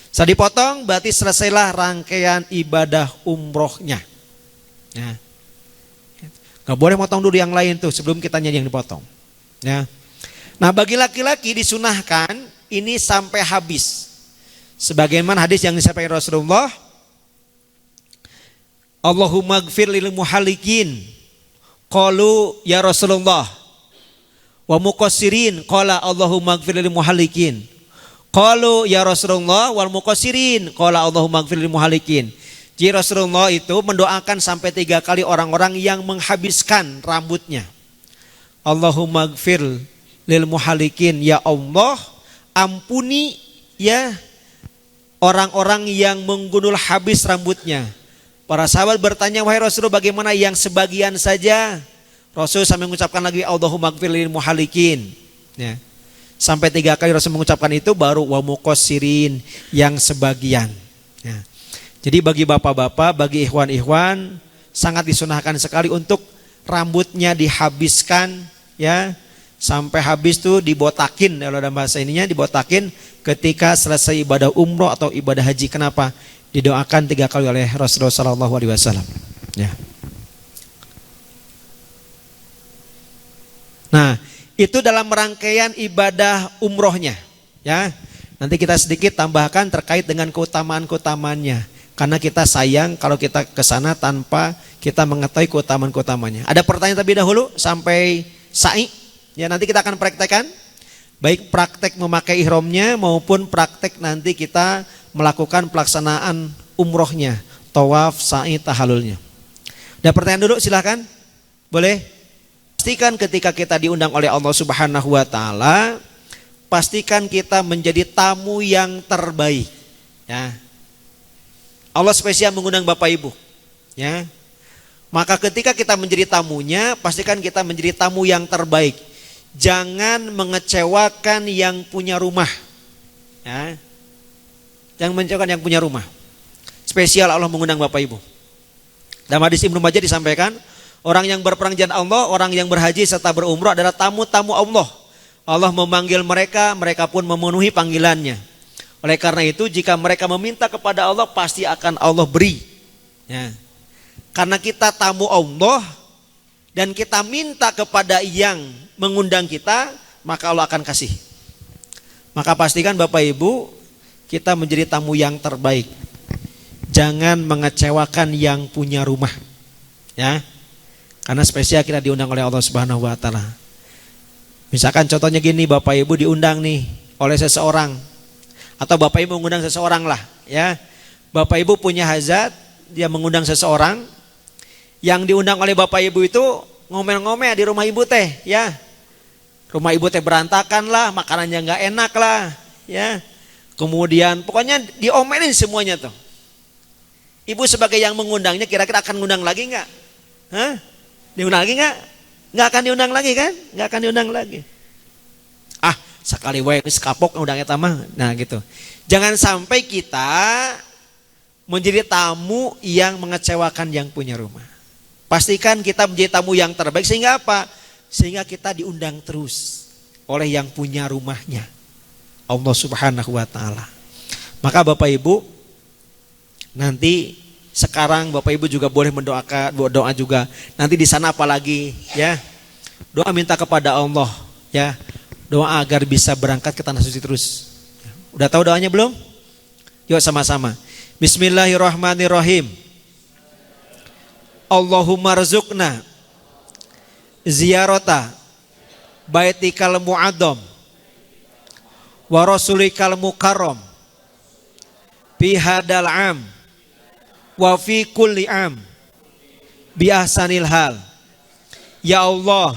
Setelah dipotong berarti selesailah rangkaian ibadah umrohnya. Ya. Gak boleh motong dulu yang lain tuh sebelum kitanya yang dipotong. Ya. Nah, bagi laki-laki disunahkan ini sampai habis. Sebagaimana hadis yang disampaikan Rasulullah, Allahumma gfir lil muhallikin. Qalu ya Rasulullah. Wa muqassirin. Qala Allahumma gfir lil muhallikin. Qalu ya Rasulullah wal muqassirin. Qala Allahumma gfir lil muhallikin. Jadi Rasulullah itu mendoakan sampai 3 kali orang-orang yang menghabiskan rambutnya. Allahumma gfir lil muhallikin. Ya Allah, ampuni ya orang-orang yang menggundul habis rambutnya. Para sahabat bertanya, wahai Rasulullah, bagaimana yang sebagian saja? Rasul sampai mengucapkan lagi Allahumma gfir lil muhallikin. Ya. Sampai 3 kali Rasul mengucapkan itu, baru wa muqassirin, yang sebagian. Ya. Jadi bagi bapak-bapak, bagi ikhwan-ikhwan, sangat disunahkan sekali untuk rambutnya dihabiskan, ya, sampai habis tuh dibotakin, kalau dalam bahasa ininya dibotakin ketika selesai ibadah umroh atau ibadah haji. Kenapa? Didoakan 3 kali oleh Rasulullah SAW. Ya. Nah, itu dalam rangkaian ibadah umrohnya. Ya, nanti kita sedikit tambahkan terkait dengan keutamaan-keutamaannya. Karena kita sayang kalau kita ke sana tanpa kita mengetahui keutamaan-keutamanya. Ada pertanyaan terlebih dahulu sampai sa'i. Ya, nanti kita akan praktekkan. Baik praktek memakai ihramnya maupun praktek nanti kita melakukan pelaksanaan umrohnya, tawaf, sa'i, tahallulnya. Ada pertanyaan dulu, silahkan. Boleh? Pastikan ketika kita diundang oleh Allah Subhanahu wa taala, pastikan kita menjadi tamu yang terbaik. Ya. Allah spesial mengundang Bapak Ibu. Ya. Maka ketika kita menjadi tamunya, pastikan kita menjadi tamu yang terbaik. Jangan mengecewakan yang punya rumah. Ya. Jangan mengecewakan yang punya rumah. Spesial Allah mengundang Bapak Ibu. Dalam hadis Ibnu Majah disampaikan, orang yang berperang jalan Allah, orang yang berhaji serta berumrah adalah tamu-tamu Allah. Allah memanggil mereka, mereka pun memenuhi panggilannya. Oleh karena itu, jika mereka meminta kepada Allah, pasti akan Allah beri. Ya. Karena kita tamu Allah dan kita minta kepada yang mengundang kita, maka Allah akan kasih. Maka pastikan Bapak Ibu, kita menjadi tamu yang terbaik. Jangan mengecewakan yang punya rumah. Ya. Karena spesial kita diundang oleh Allah Subhanahu wa taala. Misalkan contohnya gini, Bapak Ibu diundang nih oleh seseorang, atau Bapak Ibu mengundang seseorang lah, ya. Bapak Ibu punya hajat, dia mengundang seseorang. Yang diundang oleh Bapak Ibu itu ngomel-ngomel di rumah Ibu teh, ya. Rumah Ibu teh berantakan lah, makanannya nggak enak lah, ya. Kemudian pokoknya diomelin semuanya tuh. Ibu sebagai yang mengundangnya kira-kira akan ngundang lagi nggak? Hah? Diundang lagi nggak? Nggak akan diundang lagi kan? Nggak akan diundang lagi. Ah, sekali wae geus kapok undang eta mah. Nah, gitu. Jangan sampai kita menjadi tamu yang mengecewakan yang punya rumah. Pastikan kita menjadi tamu yang terbaik, sehingga apa? Sehingga kita diundang terus oleh yang punya rumahnya, Allah Subhanahu wa taala. Maka Bapak Ibu, nanti sekarang Bapak Ibu juga boleh mendoakan, doa juga. Nanti di sana apalagi, ya. Doa minta kepada Allah, ya. Doa agar bisa berangkat ke tanah suci terus. Udah tahu doanya belum? Yuk sama-sama. Bismillahirrahmanirrahim. Allahumma rzuqna ziyarata baitikal mu'adzam wa rasulikal mukarram fi hadal am wa fi kulli am bi ahsanil hal. Ya Allah,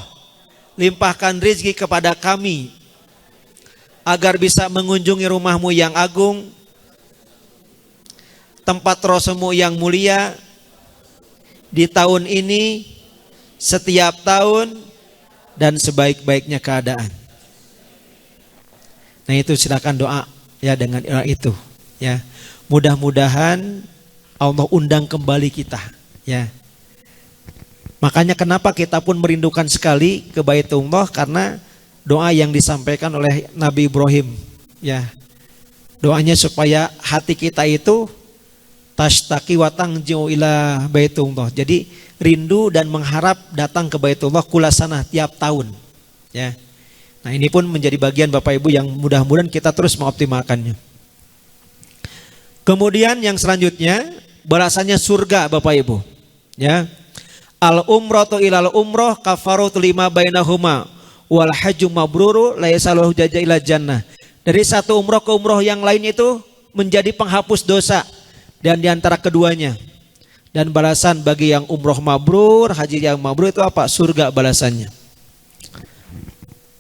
limpahkan rizki kepada kami agar bisa mengunjungi rumahmu yang agung, tempat Rasulmu yang mulia di tahun ini, setiap tahun, dan sebaik-baiknya keadaan. Nah itu silakan doa ya dengan doa itu ya. Mudah-mudahan Allah undang kembali kita ya. Makanya kenapa kita pun merindukan sekali ke Baitullah, karena doa yang disampaikan oleh Nabi Ibrahim ya. Doanya supaya hati kita itu tashtaqi wa tangji'u ila Baitullah. Jadi rindu dan mengharap datang ke Baitullah kulasana tiap tahun ya. Nah ini pun menjadi bagian Bapak Ibu yang mudah-mudahan kita terus mengoptimalkannya. Kemudian yang selanjutnya balasannya surga Bapak Ibu ya. Al umratu ilal umroh kafaratu lima bainahuma wal hajju mabruru la yasaluhu jaza ila jannah. Dari satu umroh ke umroh yang lain itu menjadi penghapus dosa dan diantara keduanya. Dan balasan bagi yang umroh mabrur, haji yang mabrur itu apa? Surga balasannya.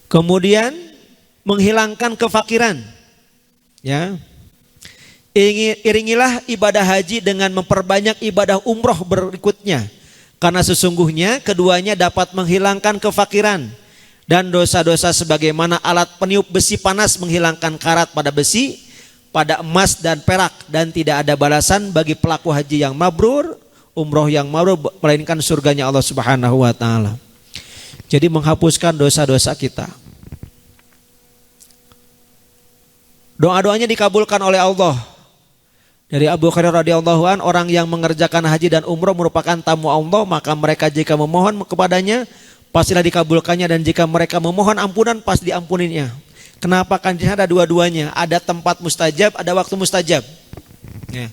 Kemudian menghilangkan kefakiran ya. Iringilah ibadah haji dengan memperbanyak ibadah umroh berikutnya, karena sesungguhnya keduanya dapat menghilangkan kefakiran dan dosa-dosa sebagaimana alat peniup besi panas menghilangkan karat pada besi, pada emas dan perak, dan tidak ada balasan bagi pelaku haji yang mabrur, umroh yang mabrur, melainkan surganya Allah Subhanahu wa taala. Jadi menghapuskan dosa-dosa kita. Doa-doanya dikabulkan oleh Allah. Dari Abu Hurairah radhiyallahu an, orang yang mengerjakan haji dan umroh merupakan tamu Allah, maka mereka jika memohon kepadanya pastilah dikabulkannya, dan jika mereka memohon ampunan pasti diampuninya. Kenapa? Kan di sana ada dua-duanya, ada tempat mustajab, ada waktu mustajab. Ya.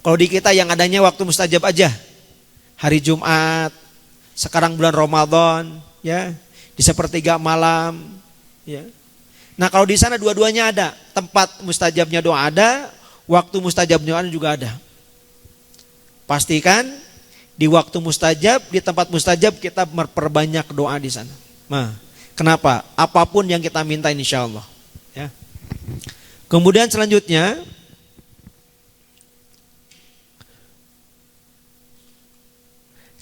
Kalau di kita yang adanya waktu mustajab aja, hari Jumat, sekarang bulan Ramadan, ya, di sepertiga malam, ya. Nah kalau di sana dua-duanya ada, tempat mustajabnya doa ada, waktu mustajabnya juga ada. Pastikan di waktu mustajab, di tempat mustajab kita memperbanyak doa di sana. Nah, kenapa? Apapun yang kita minta insya Allah. Ya. Kemudian selanjutnya,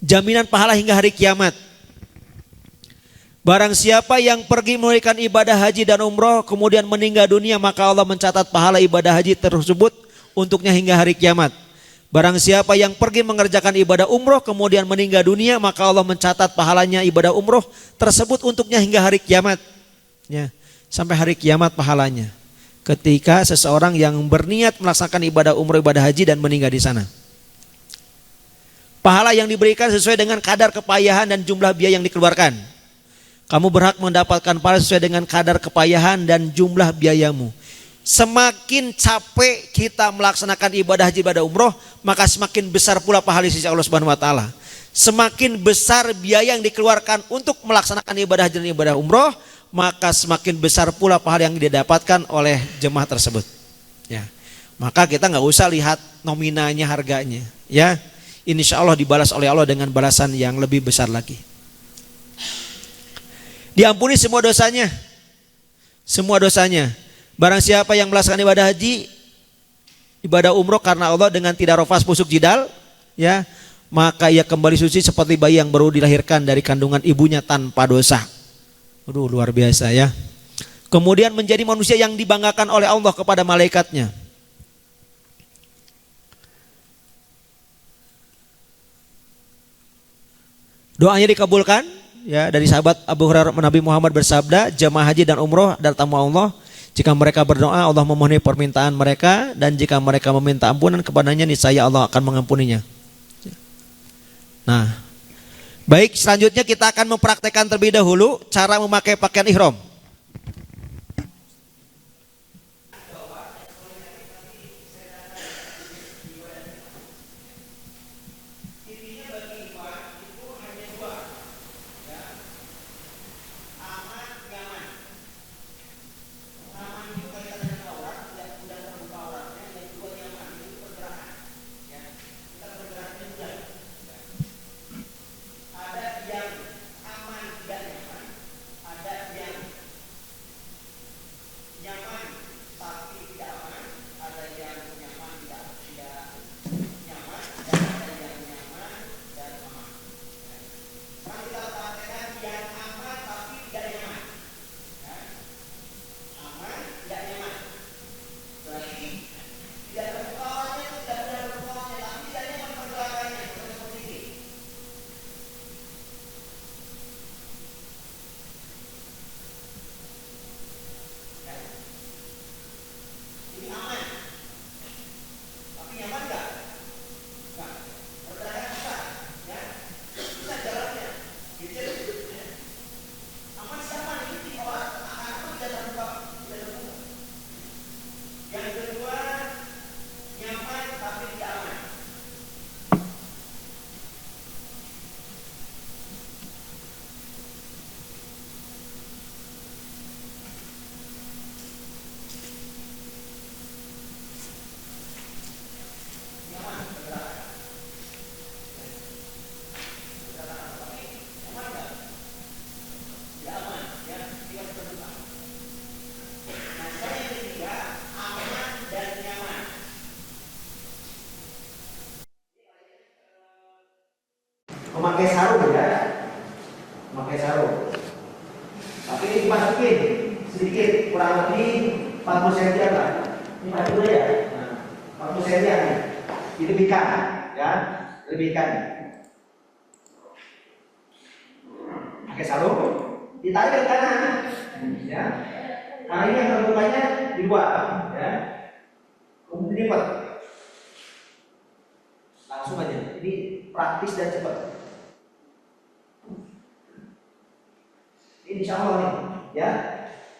jaminan pahala hingga hari kiamat. Barang siapa yang pergi menunaikan ibadah haji dan umroh kemudian meninggal dunia, maka Allah mencatat pahala ibadah haji tersebut untuknya hingga hari kiamat. Barang siapa yang pergi mengerjakan ibadah umroh kemudian meninggal dunia, maka Allah mencatat pahalanya ibadah umroh tersebut untuknya hingga hari kiamat. Ya, sampai hari kiamat pahalanya. Ketika seseorang yang berniat melaksanakan ibadah umroh, ibadah haji dan meninggal di sana. Pahala yang diberikan sesuai dengan kadar kepayahan dan jumlah biaya yang dikeluarkan. Kamu berhak mendapatkan pahala sesuai dengan kadar kepayahan dan jumlah biayamu. Semakin capek kita melaksanakan ibadah haji, ibadah umroh, maka semakin besar pula pahala di sisi Allah Subhanahu wa taala. Semakin besar biaya yang dikeluarkan untuk melaksanakan ibadah haji dan ibadah umroh, maka semakin besar pula pahala yang didapatkan oleh jemaah tersebut. Ya. Maka kita nggak usah lihat nominalnya, harganya, ya. Insya Allah dibalas oleh Allah dengan balasan yang lebih besar lagi. Diampuni semua dosanya. Semua dosanya. Barang siapa yang melaksanakan ibadah haji, ibadah umroh karena Allah dengan tidak rofas busuk jidal, ya, maka ia kembali suci seperti bayi yang baru dilahirkan dari kandungan ibunya tanpa dosa. Aduh, luar biasa ya. Kemudian menjadi manusia yang dibanggakan oleh Allah kepada malaikatnya. Doanya dikabulkan. Ya, dari sahabat Abu Hurairah, Nabi Muhammad bersabda, jamaah haji dan umroh adalah tamu Allah. Jika mereka berdoa, Allah memenuhi permintaan mereka, dan jika mereka meminta ampunan kepadanya, niscaya Allah akan mengampuninya. Nah, baik, selanjutnya kita akan mempraktekkan terlebih dahulu cara memakai pakaian ihram. 40 cm lah. Ini 40 ya. Nah, 40 cm ya. Dilebihkan, ya, lebihkan. Pakai sarung, ditarik ke kanan, ya. Nah ini yang terbukanya di luar, ya. Kemudian lipat. Langsung aja. Ini praktis dan cepat. Ini insya Allah nih, ya.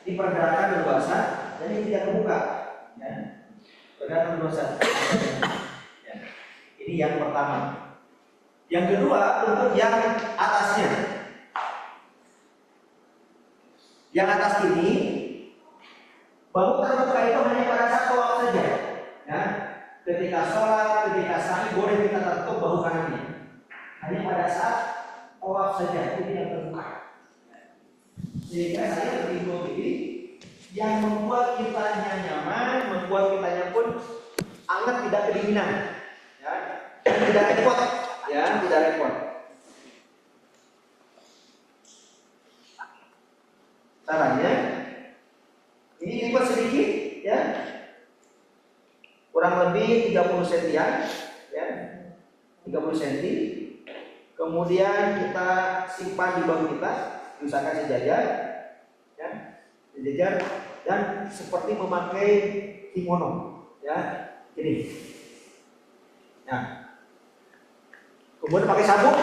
Ini pergerakan leluasa dan ini tidak terbuka, ya. Pergerakan leluasa. Ya. Ini yang pertama. Yang kedua untuk yang atasnya. Yang atas ini bahu terbuka itu hanya pada saat tawaf saja, ya. Ketika sholat, ketika sa'i boleh kita tutup bahu kanannya. Hanya pada saat tawaf saja itu yang terbuka. Sehingga saya lebih memilih yang membuat kitanya nyaman, membuat kitanya pun hangat, tidak kedinginan, ya. Dan tidak repot, ya, tidak repot. Caranya ini lipat sedikit, ya, kurang lebih 30 cm, ya, 30 cm. Kemudian kita simpan di bahu kita, usahakan sejajar, ya, sejajar dan seperti memakai kimono, ya, ini. Nah, kemudian pakai sabuk.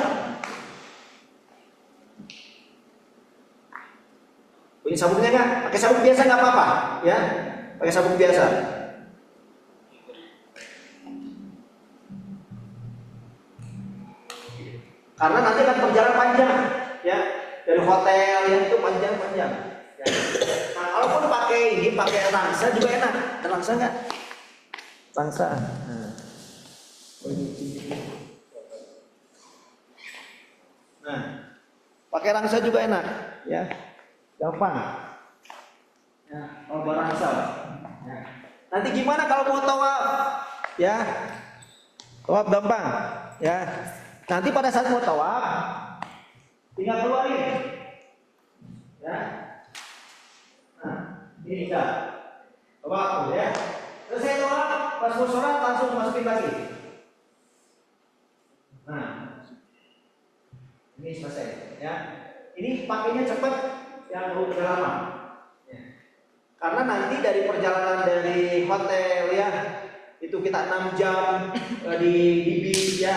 Punya sabuknya nggak? Pakai sabuk biasa nggak apa-apa, ya. Pakai sabuk biasa. Karena nanti akan perjalanan panjang, ya. Dari hotel yang itu panjang-panjang. Ya. Nah, kalaupun pakai ini, pakai rangsa juga enak. Ada rangsa nggak? Rangsa. Nah, pakai rangsa juga enak, ya. Gampang. Ya, kalau berangsa. Ya. Nanti gimana kalau mau tawaf? Ya. Tawaf gampang, ya. Nanti pada saat mau tawaf tinggal keluarin. Ya. Nah, ini enggak. Tawaf ya. Terus saya tawaf, pas mau sholat langsung masukin lagi. Nah. Ini selesai, ya. Ini pakainya cepat. Yang udah lama, ya. Karena nanti dari perjalanan dari hotel, ya, itu kita 6 jam di bis, ya,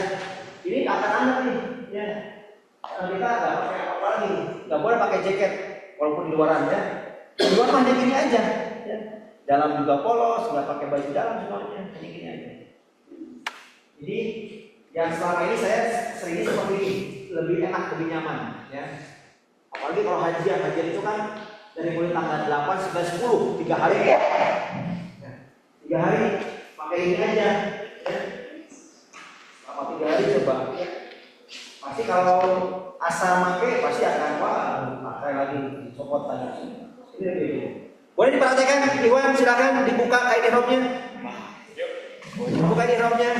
ini akan anget nih, ya. Kita nggak pakai apa lagi, nggak boleh pakai jaket walaupun di luaran, ya. Di luar hanya gini aja, ya. Dalam juga polos, nggak pakai baju dalam semuanya, hanya gini aja. Jadi yang selama ini saya seringnya seperti ini, lebih enak, lebih nyaman, ya. Apalagi kalau hajian itu kan dari mulai tanggal 8, 9, 10, 3 hari ya. 3 hari pakai ini aja, ya. Selama 3 hari coba, ya. Pasti kalau asal pakai pasti akan pakai lagi copot tadi. Ini lebih. Boleh diperhatikan, Iwan silakan dibuka kain ihramnya. Dibuka kain ihramnya.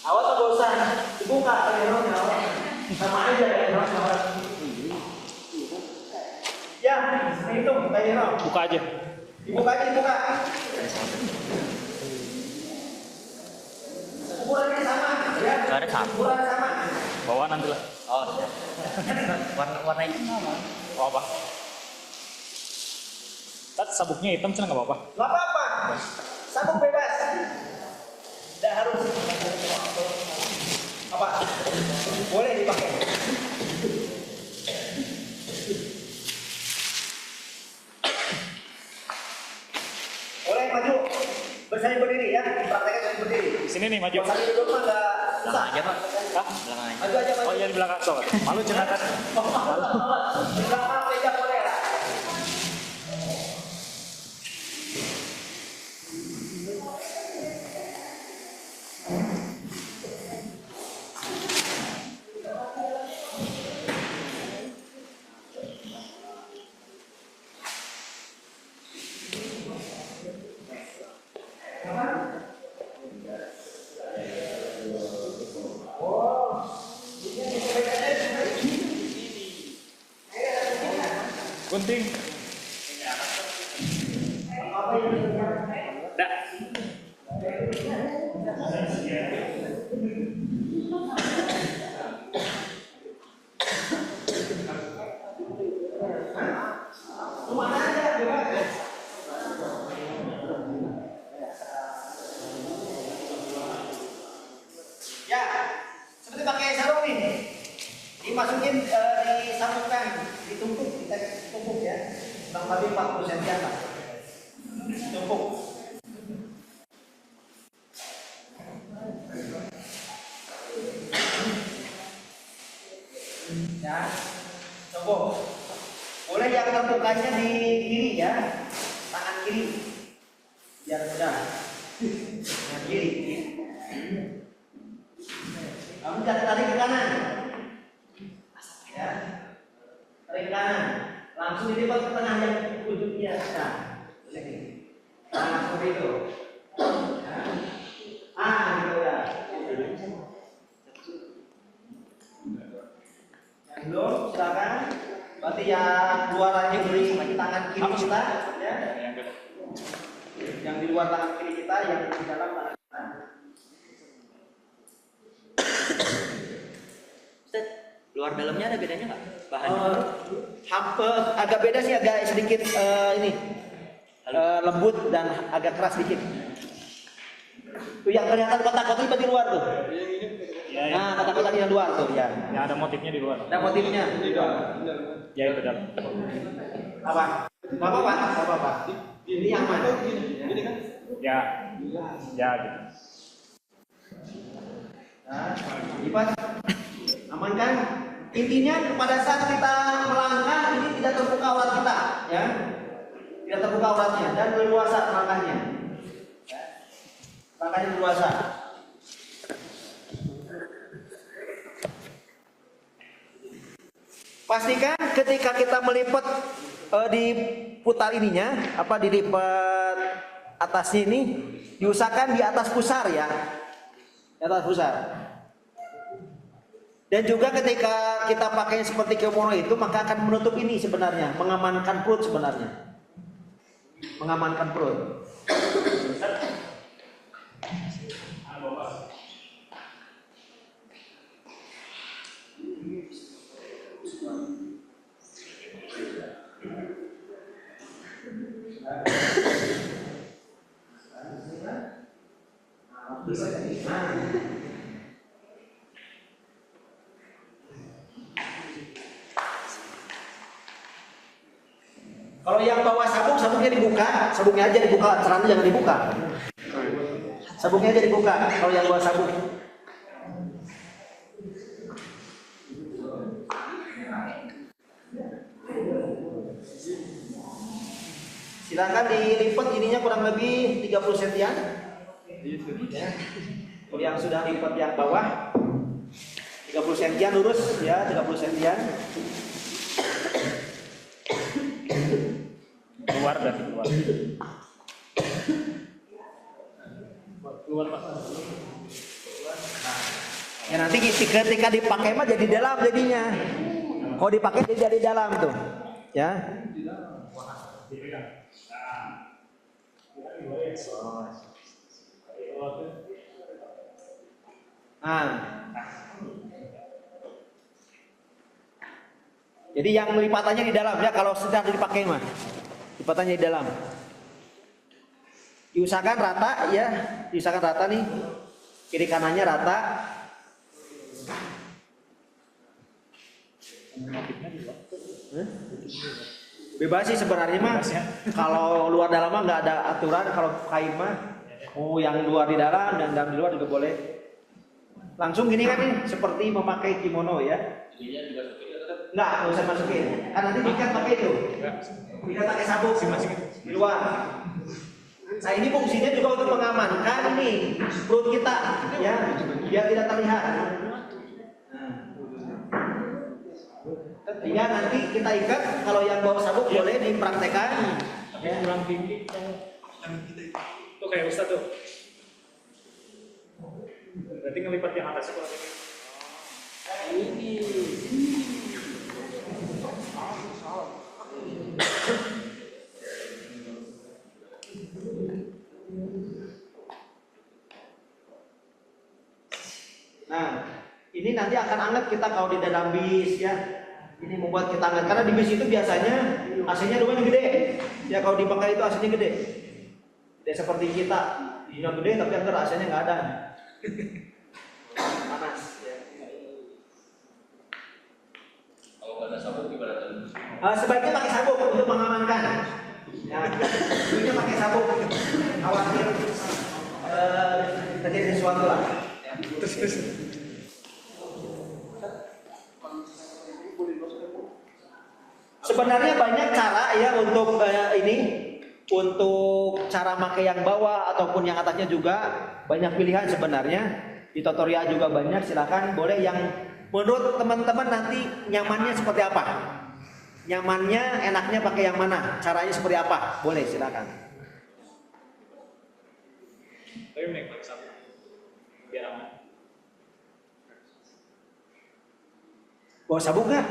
Awal tuh gak usah dibuka kain awal, sama aja kain awal. Ya, itu kain ihram. Buka aja. Dibuka aja, dibuka. Ukurannya sama, ya. Ukurannya sama. Ukurannya sama. Bawa nanti lah. Oh, siap. Warnanya sama. Oh, apa? Tat sabuknya hitam, cina nggak apa-apa. Gak apa-apa. Sabuk bebas. Tidak harus. Apa? Boleh dipakai. Boleh maju. Bersanding berdiri ya. Prakteknya bersanding berdiri. Di sini nih maju. Bersanding duduk mah nggak susah. Aja pak. Hah? Belakang aja. Maju aja maju. Oh iya di belakang sok. Malu cina kan? Di belakang meja boleh lah. penting. Dah. Ya, seperti pakai sarung nih. Dimasukin, disambungkan, ditumpuk ya. Kurang lebih 40 cm lah. Tumpuk. Ya, tumpuk. Boleh yang terbukannya di kiri ya, tangan kiri. Biar mudah. Tangan kiri. Kamu jangan tarik ke kanan. Ya. Tarik ke kanan. Langsung dilipat ke tengah yang ujungnya. Nah, ini. Nah, seperti itu. Gitu ya. Yang belum, silakan. Berarti yang luarannya di tangan kiri kita, ya. Yang di luar tangan kiri kita, yang di dalam tangan kita. Ustaz, luar dalamnya ada bedanya nggak? Bahannya? Agak beda sih, agak sedikit lembut dan agak keras sedikit. Tuh yang kelihatan kotak-kotak di luar tuh. Ya, Nah, kotak-kotak di luar tuh ya. yang ada motifnya di luar. Ada motifnya di luar. Ya itu dalam. Apa? Gak apa-apa, gak apa-apa. Ini yang mana? Ini kan? Ya, ya gitu. Nah, lipat. Aman kan? Intinya pada saat kita melangkah ini tidak terbuka aurat kita, ya. Tidak terbuka auratnya dan leluasa langkahnya. Ya. Langkahnya leluasa. Pastikan ketika kita melipat diputar ininya, dilipat atasnya ini, diusahakan di atas pusar ya. Di atas pusar. Dan juga ketika kita pakai seperti kimono itu, maka akan menutup ini sebenarnya, mengamankan perut sebenarnya. Mengamankan perut. Kalau yang bawa sabuk, sabuknya dibuka, sabuknya aja dibuka, celananya jangan dibuka. Sabuknya aja dibuka kalau yang bawa sabuk. Silakan dilipat ininya kurang lebih 30 sentian. Ya. Kalau yang sudah lipat yang bawah 30 sentian lurus ya, 30 sentian. Keluar dari luar. Keluar Pak. Ya nanti ketika dipakai mah jadi dalam jadinya. Kalau dipakai jadi dalam tuh. Ya. Nah. Jadi yang lipatannya di dalam ya, kalau sedang dipakai mah. Lipatannya di dalam. Diusahakan rata ya, diusahakan rata nih. Kiri kanannya rata. Bebas sih sebenarnya mah. Kalau luar dalam mah nggak ada aturan. Kalau kain mah, yang luar di dalam dan dalam di luar juga boleh. Langsung gini kan nih, seperti memakai kimono ya. Nggak usah masukin. Kan nanti diikat pakai itu. Diikat pakai sabuk di luar. Nah ini fungsinya juga untuk mengamankan nih perut kita ya, biar tidak terlihat. Sehingga nanti kita ikat, kalau yang bawa sabuk boleh dipraktekkan. Tapi kurang tinggi tuh kayak Ustaz tuh. Berarti ngelipat yang atasnya kurang tinggi. Ini. Ini nanti akan hangat kita kalau di dalam bis ya. Ini membuat kita hangat karena di bis itu biasanya AC-nya lumayan gede. Ya kalau dipakai itu AC-nya gede. Tidak seperti kita, isinya gede tapi yang AC-nya nggak ada. Panas. Ya. Kalau nggak ada sabuk gimana tuh? Sebaiknya pakai sabuk untuk mengamankan. Ya, sebaiknya pakai sabuk. Khawatir terjadi sesuatu lah. Ya. Sebenarnya banyak cara ya untuk untuk cara pakai yang bawah ataupun yang atasnya juga banyak pilihan sebenarnya. Di tutorial juga banyak, silakan boleh yang menurut teman-teman nanti nyamannya seperti apa. Nyamannya, enaknya pakai yang mana? Caranya seperti apa? Boleh, silakan. Tapi mending pakai sabuk. Biar aman. Bawa sabuk nggak?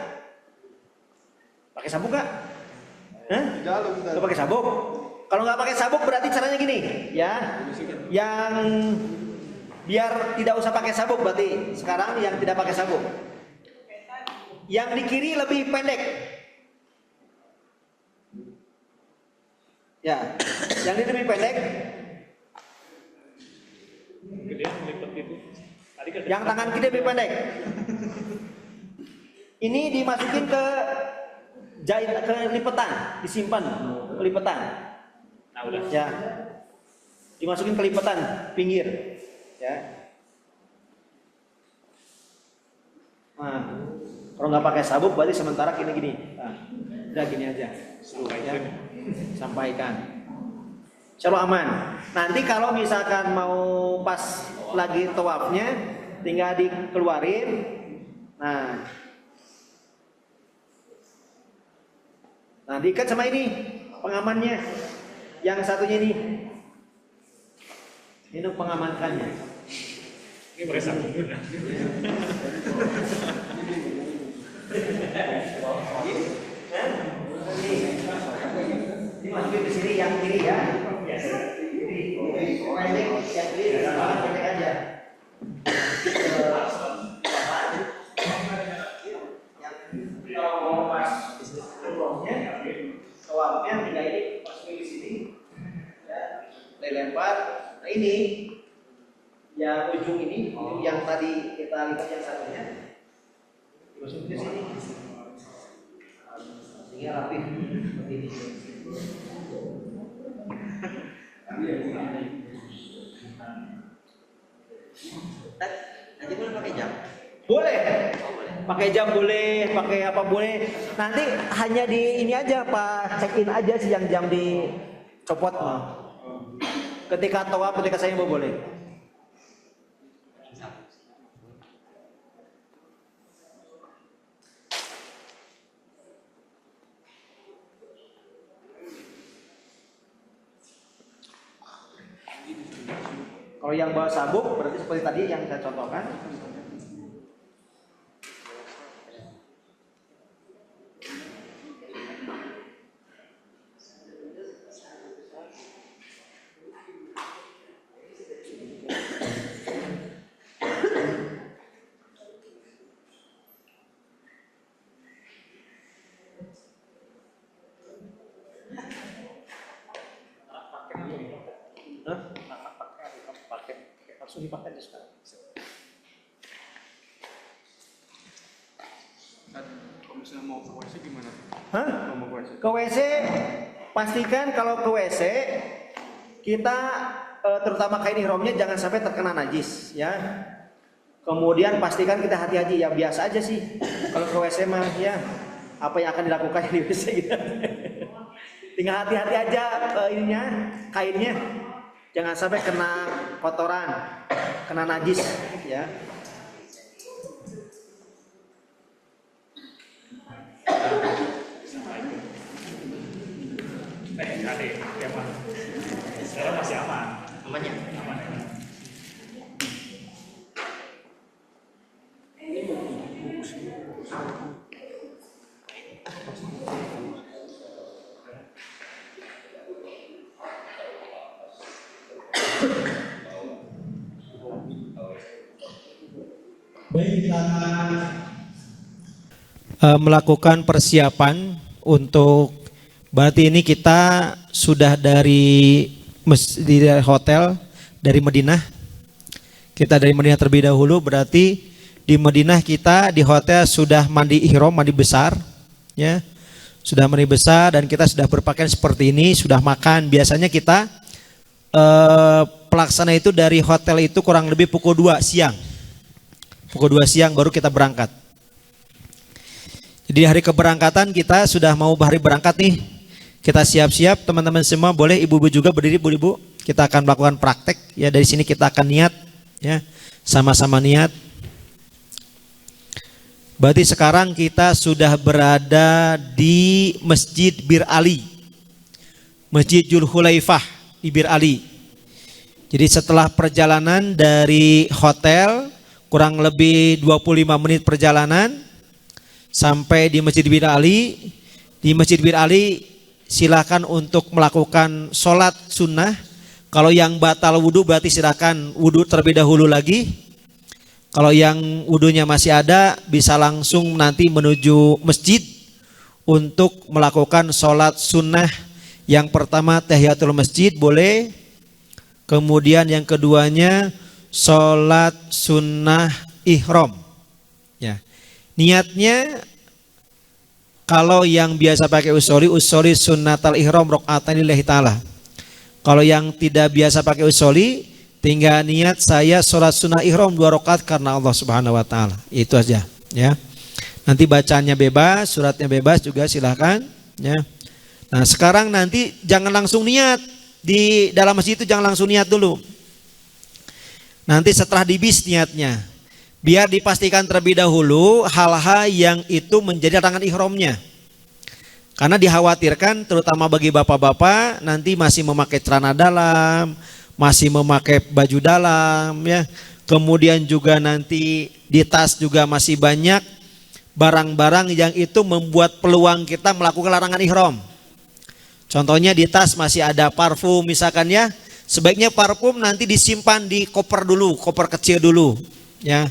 Pakai sabuk nggak? Hah? Nggak pakai sabuk? Kalau nggak pakai sabuk berarti caranya gini, ya. Yang biar tidak usah pakai sabuk berarti sekarang yang tidak pakai sabuk. Yang di kiri lebih pendek. Ya, yang ini lebih pendek. Gedean melipet itu. Tadi kan Yang tangan kiri lebih pendek. Ini dimasukin ke jahit ke lipetan, disimpan ke lipetan. nah udah. Ya. Dimasukin ke lipetan pinggir. Ya. Nah, kalau nggak pakai sabuk berarti sementara gini-gini. Nah, udah gini aja. Ya. Sampaikan. Insyaallah aman. Nanti kalau misalkan mau pas lagi tawafnya tinggal dikeluarin. Nah, diikat sama ini pengamannya. Yang satunya ini. Ini untuk mengamankannya. Ini pakai sabuk. Ini masukin ke sini yang kiri ya. Pendek, yang kiri pendek aja. Tawafnya tinggal ini masukin di sini. Ya, dilempar. Nah ini yang ujung ini, yang tadi kita lihat yang satunya dimasukin ke sini. Sehingga rapi seperti ini. Nanti boleh pakai jam. Boleh. Pakai jam boleh, pakai apa boleh. Nanti hanya di ini aja Pak, check in aja sih yang jam dicopot mah. Ketika tawaf, ketika saya mau boleh. Kalau yang bawa sabuk berarti seperti tadi yang saya contohkan. Hah? Pakai langsung dipakai aja sekarang. Kalau misalnya mau ke WC gimana? Hah? Kalau mau ke WC? Ke WC pastikan kalau ke WC kita terutama kain ihramnya jangan sampai terkena najis ya. Kemudian pastikan kita hati-hati ya, biasa aja sih. Kalau ke WC mah ya apa yang akan dilakukan di WC gitu. Tinggal hati-hati aja ininya, kainnya. Jangan sampai kena kotoran, kena najis ya. Kade, aman. Sekarang masih aman. Amannya. Aman. Melakukan persiapan untuk berarti ini kita sudah dari hotel dari Madinah. Kita dari Madinah terlebih dahulu, berarti di Madinah kita di hotel sudah mandi ihram, mandi besar, ya. Sudah mandi besar dan kita sudah berpakaian seperti ini, sudah makan. Biasanya kita pelaksana itu dari hotel itu kurang lebih pukul 2 siang. Pukul 2 siang baru kita berangkat. Jadi hari keberangkatan kita sudah mau hari berangkat nih. Kita siap-siap, teman-teman semua boleh ibu-ibu juga berdiri, ibu-ibu. Kita akan melakukan praktek ya, dari sini kita akan niat ya. Sama-sama niat. Berarti sekarang kita sudah berada di Masjid Bir Ali. Masjid Dzulhulaifah di Bir Ali. Jadi setelah perjalanan dari hotel kurang lebih 25 menit perjalanan sampai di Masjid Bir Ali. Di Masjid Bir Ali silakan untuk melakukan sholat sunnah. Kalau yang batal wudhu berarti silakan wudhu terlebih dahulu lagi. Kalau yang wudhunya masih ada bisa langsung nanti menuju masjid untuk melakukan sholat sunnah. Yang pertama tahiyatul masjid boleh. Kemudian yang keduanya sholat sunnah ihram. Ya. Niatnya kalau yang biasa pakai usoli sunnatal ihram rok'atan lillahi ta'ala. Kalau yang tidak biasa pakai usoli, tinggal niat saya sholat sunnah ihram 2 rakaat karena Allah Subhanahu wa taala. Itu aja ya. Nanti bacaannya bebas, suratnya bebas juga silahkan ya. Nah, sekarang nanti jangan langsung niat di dalam masjid itu, jangan langsung niat dulu. Nanti setelah di bis niatnya. Biar dipastikan terlebih dahulu hal-hal yang itu menjadi larangan ihramnya. Karena dikhawatirkan terutama bagi bapak-bapak nanti masih memakai celana dalam, masih memakai baju dalam ya. Kemudian juga nanti di tas juga masih banyak barang-barang yang itu membuat peluang kita melakukan larangan ihram. Contohnya di tas masih ada parfum misalkan ya. Sebaiknya parfum nanti disimpan di koper dulu, koper kecil dulu ya.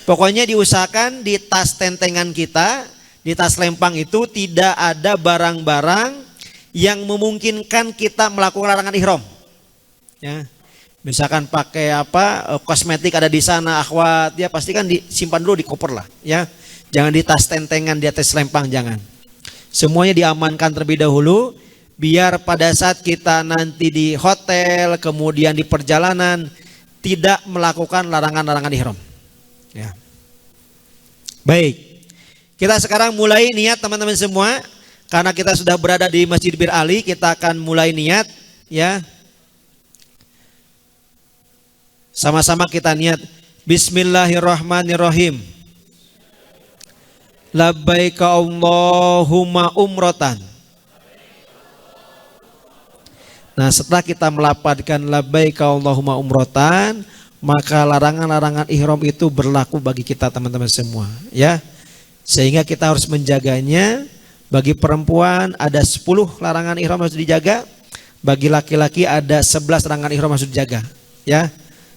Pokoknya diusahakan di tas tentengan kita, di tas lempang itu tidak ada barang-barang yang memungkinkan kita melakukan larangan ihram. Ya. Misalkan pakai apa, kosmetik ada di sana, akhwat, ya pastikan disimpan dulu di koper lah, ya. Jangan di tas tentengan, di atas lempang, jangan. Semuanya diamankan terlebih dahulu, biar pada saat kita nanti di hotel, kemudian di perjalanan tidak melakukan larangan-larangan ihram. Ya. Baik, kita sekarang mulai niat teman-teman semua. Karena kita sudah berada di Masjid Bir Ali, kita akan mulai niat ya. Sama-sama kita niat. Bismillahirrahmanirrahim. Labbaika Allahumma umrotan. Nah, setelah kita melafadzkan labbaika Allahumma umrotan, maka larangan-larangan ihram itu berlaku bagi kita teman-teman semua ya. Sehingga kita harus menjaganya. Bagi perempuan ada 10 larangan ihram harus dijaga. Bagi laki-laki ada 11 larangan ihram harus dijaga ya.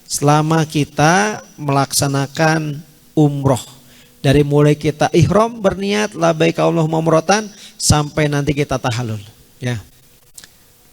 Selama kita melaksanakan umroh, dari mulai kita ihram berniat labbaika Allahumma umrotan sampai nanti kita tahallul ya.